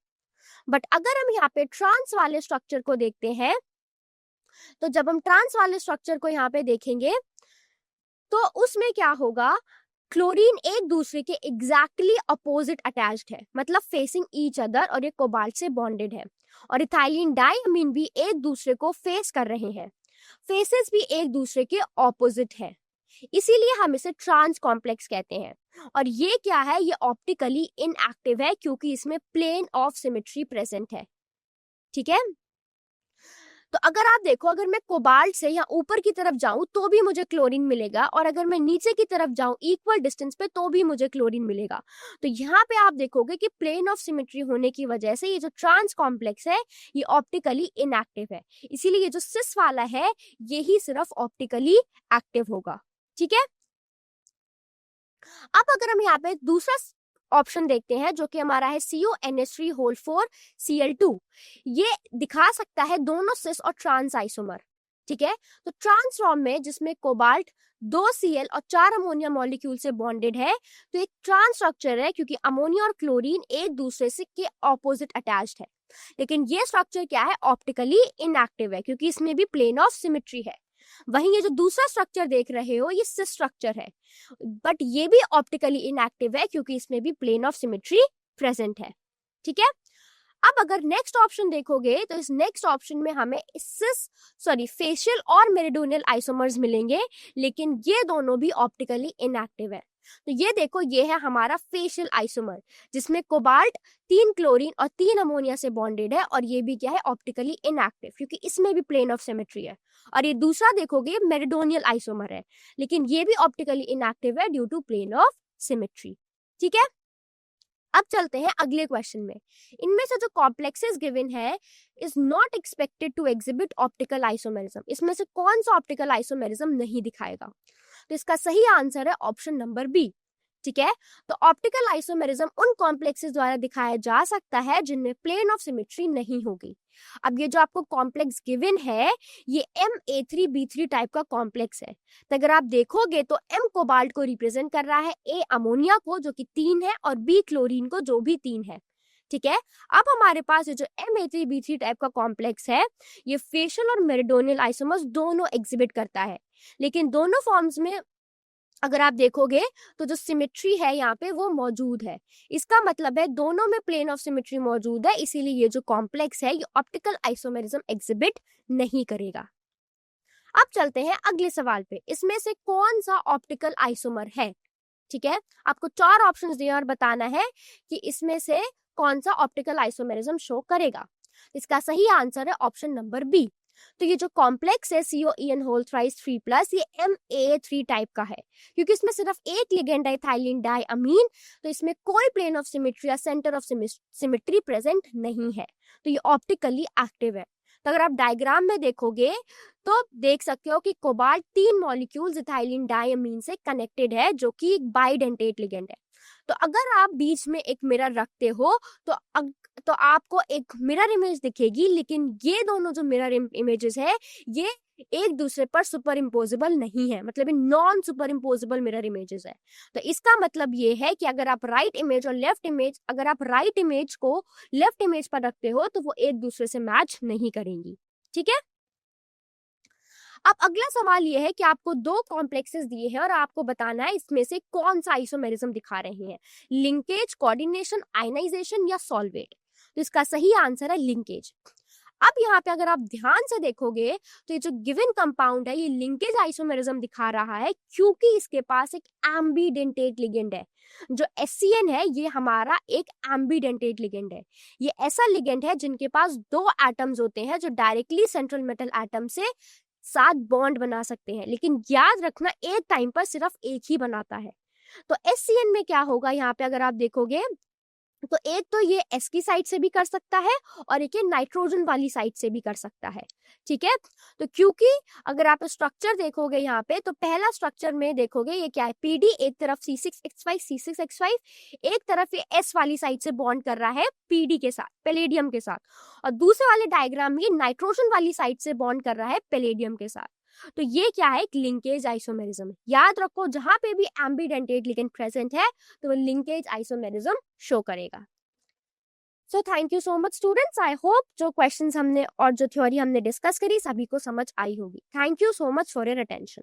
बट अगर हम यहाँ पे ट्रांस वाले स्ट्रक्चर को देखते हैं, तो जब हम ट्रांस वाले स्ट्रक्चर को यहाँ पे देखेंगे तो उसमें क्या होगा, क्लोरीन एक दूसरे के एग्जैक्टली अपोजिट अटैच्ड है, मतलब फेसिंग ईच अदर, और ये कोबाल्ट से बॉन्डेड है। और इथाइलिन डाइअमीन भी एक दूसरे को फेस कर रहे हैं, फेसेस भी एक दूसरे के ऑपोजिट है, इसीलिए हम इसे ट्रांस कॉम्प्लेक्स कहते हैं। और ये क्या है, ये ऑप्टिकली इनएक्टिव है क्योंकि इसमें प्लेन ऑफ सिमेट्री प्रेजेंट है। ठीक है, तो अगर आप देखो, अगर मैं कोबाल्ट से यहाँ ऊपर की तरफ जाऊं तो भी मुझे क्लोरीन मिलेगा, और अगर मैं नीचे की तरफ जाऊं इक्वल डिस्टेंस पे तो भी मुझे क्लोरीन मिलेगा। तो यहाँ पे आप देखोगे कि प्लेन ऑफ सिमेट्री होने की वजह से ये जो ट्रांस कॉम्प्लेक्स है ये ऑप्टिकली इनएक्टिव है, इसीलिए ये जो सिस वाला है ये ही सिर्फ ऑप्टिकली एक्टिव होगा। ठीक है, अब अगर हम यहाँ पे दूसरा ऑप्शन देखते हैं जो कि हमारा है CONH3 4Cl2, ये दिखा सकता है दोनों सिस और ट्रांस आइसोमर। ठीक है, तो ट्रांस फॉर्म में जिसमें कोबाल्ट 2 Cl और 4 अमोनिया मॉलिक्यूल से बॉन्डेड है, तो एक ट्रांस स्ट्रक्चर है क्योंकि अमोनिया और क्लोरीन एक दूसरे से के ऑपोजिट अटैच्ड है। लेकिन ये स्ट्रक्चर क्या है, ऑप्टिकली इनएक्टिव है क्योंकि इसमें भी प्लेन ऑफ सिमेट्री है। वहीं ये जो दूसरा स्ट्रक्चर देख रहे हो ये सिस स्ट्रक्चर है, बट ये भी ऑप्टिकली इनएक्टिव है क्योंकि इसमें भी प्लेन ऑफ सिमेट्री प्रेजेंट है। ठीक है, अब अगर नेक्स्ट ऑप्शन देखोगे तो इस नेक्स्ट ऑप्शन में हमें फेशियल और मेरिडोनियल आइसोमर्स मिलेंगे, लेकिन ये दोनों भी ऑप्टिकली इनएक्टिव है। तो ये देखो, ये है हमारा फेशियल आइसोमर जिसमें कोबाल्ट 3 क्लोरीन और 3 अमोनिया से बॉन्डेड है, और ये भी क्या है, ऑप्टिकली इनएक्टिव क्योंकि इसमें भी प्लेन ऑफ सिमेट्री है। और ये दूसरा देखोगे मेरिडोनियल आइसोमर है, लेकिन ये भी ऑप्टिकली इनएक्टिव है due to plane of symmetry. ठीक है, अब चलते हैं अगले क्वेश्चन में। इनमें से जो कॉम्प्लेक्सेस गिवन है is not expected to exhibit optical isomerism, इसमें से कौन सा ऑप्टिकल आइसोमेरिज्म नहीं दिखाएगा? तो इसका सही आंसर है ऑप्शन नंबर बी। ठीक है, तो ऑप्टिकल आइसोमेरिज्म उन कॉम्प्लेक्सेस द्वारा दिखाया जा सकता है जिनमें प्लेन ऑफ सिमेट्री नहीं होगी। अब ये जो आपको कॉम्प्लेक्स गिवन है ये Ma3B3 टाइप का कॉम्प्लेक्स है। तो अगर आप देखोगे तो M कोबाल्ट को रिप्रेजेंट कर रहा है, A अमोनिया को जो कि 3 है, और B क्लोरीन को जो भी 3 है। ठीक है, अब हमारे पास ये जो Ma3B3 टाइप का कॉम्प्लेक्स है ये फेशियल और मेरिडोनियल आइसोमर्स दोनों एग्जिबिट करता है, लेकिन दोनों फॉर्म्स में अगर आप देखोगे तो जो सिमेट्री है यहाँ पे वो मौजूद है। इसका मतलब है दोनों में प्लेन ऑफ सिमेट्री मौजूद है, इसीलिए ये जो कॉम्प्लेक्स है ये ऑप्टिकल आइसोमेरिज्म एग्जिबिट नहीं करेगा। अब चलते हैं अगले सवाल पे, इसमें से कौन सा ऑप्टिकल आइसोमर है? ठीक है, आपको 4 ऑप्शंस दिए और बताना है कि इसमें से कौन सा ऑप्टिकल आइसोमेरिज्म शो करेगा। इसका सही आंसर है ऑप्शन नंबर बी। तो ये जो कॉम्प्लेक्स है COEN3+, ये MA3 टाइप का है क्योंकि इसमें सिर्फ एक लिगेंड है इथाइलिन डाइअमीन, तो इसमें कोई प्लेन ऑफ सिमेट्री या सेंटर ऑफ सिमेट्री प्रेजेंट नहीं है, तो ये ऑप्टिकली एक्टिव है। तो अगर आप डायग्राम में देखोगे तो देख सकते हो कि कोबाल्ट 3 मॉलिक्यूल्स इथाइलिन डाइअमीन से कनेक्टेड है जो कि एक बाइडेंटेट लिगेंड है। तो अगर आप बीच में एक मिरर रखते हो तो आपको एक मिरर इमेज दिखेगी, लेकिन ये दोनों जो मिरर इमेजेस है ये एक दूसरे पर सुपर इम्पोजेबल नहीं है, मतलब non super imposable mirror images है। तो इसका मतलब ये है कि अगर आप राइट इमेज और लेफ्ट इमेज, अगर आप राइट इमेज को लेफ्ट इमेज पर रखते हो तो वो एक दूसरे से मैच नहीं करेंगी। ठीक है, अब अगला सवाल ये है कि आपको 2 कॉम्प्लेक्सेस दिए हैं और आपको बताना है इसमें से कौन सा आइसोमेरिज्म दिखा रहे हैं, लिंकेज, कोऑर्डिनेशन, आयनाइजेशन या सॉल्वेट। तो इसका सही आंसर है लिंकेज। अब यहाँ पे अगर आप ध्यान से देखोगे तो ये जो गिवन कंपाउंड है ये लिंकेज आइसोमेरिज्म दिखा रहा है क्योंकि इसके पास एक एम्बीडेंटेट लिगेंड है। जो SCN है ये हमारा एक एम्बीडेंटेट लिगेंड है। ये ऐसा लिगेंड है जिनके पास 2 एटम्स होते हैं जो डायरेक्टली सेंट्रल मेटल एटम से साथ बॉन्ड बना सकते हैं, लेकिन याद रखना एक टाइम पर सिर्फ एक ही बनाता है। तो SCN में क्या होगा, यहाँ पे अगर आप देखोगे तो एक तो ये S की साइड से भी कर सकता है और एक ये नाइट्रोजन वाली साइड से भी कर सकता है। ठीक है, तो क्योंकि अगर आप स्ट्रक्चर देखोगे यहाँ पे तो पहला स्ट्रक्चर में देखोगे ये क्या है, PD एक तरफ C6H5, एक तरफ ये S वाली साइड से बॉन्ड कर रहा है PD के साथ, पैलेडियम के साथ, और दूसरे वाले डायग्राम में नाइट्रोजन वाली साइड से बॉन्ड कर रहा है पैलेडियम के साथ। तो ये क्या है, एक लिंकेज आइसोमेरिज्म। याद रखो जहां पे भी एम्बिडेंटेट लिगेंड प्रेजेंट है तो वो लिंकेज आइसोमेरिज्म शो करेगा। So thank you so much students, I hope जो क्वेश्चंस हमने और जो थ्योरी हमने डिस्कस करी सभी को समझ आई होगी। Thank you so much for your attention.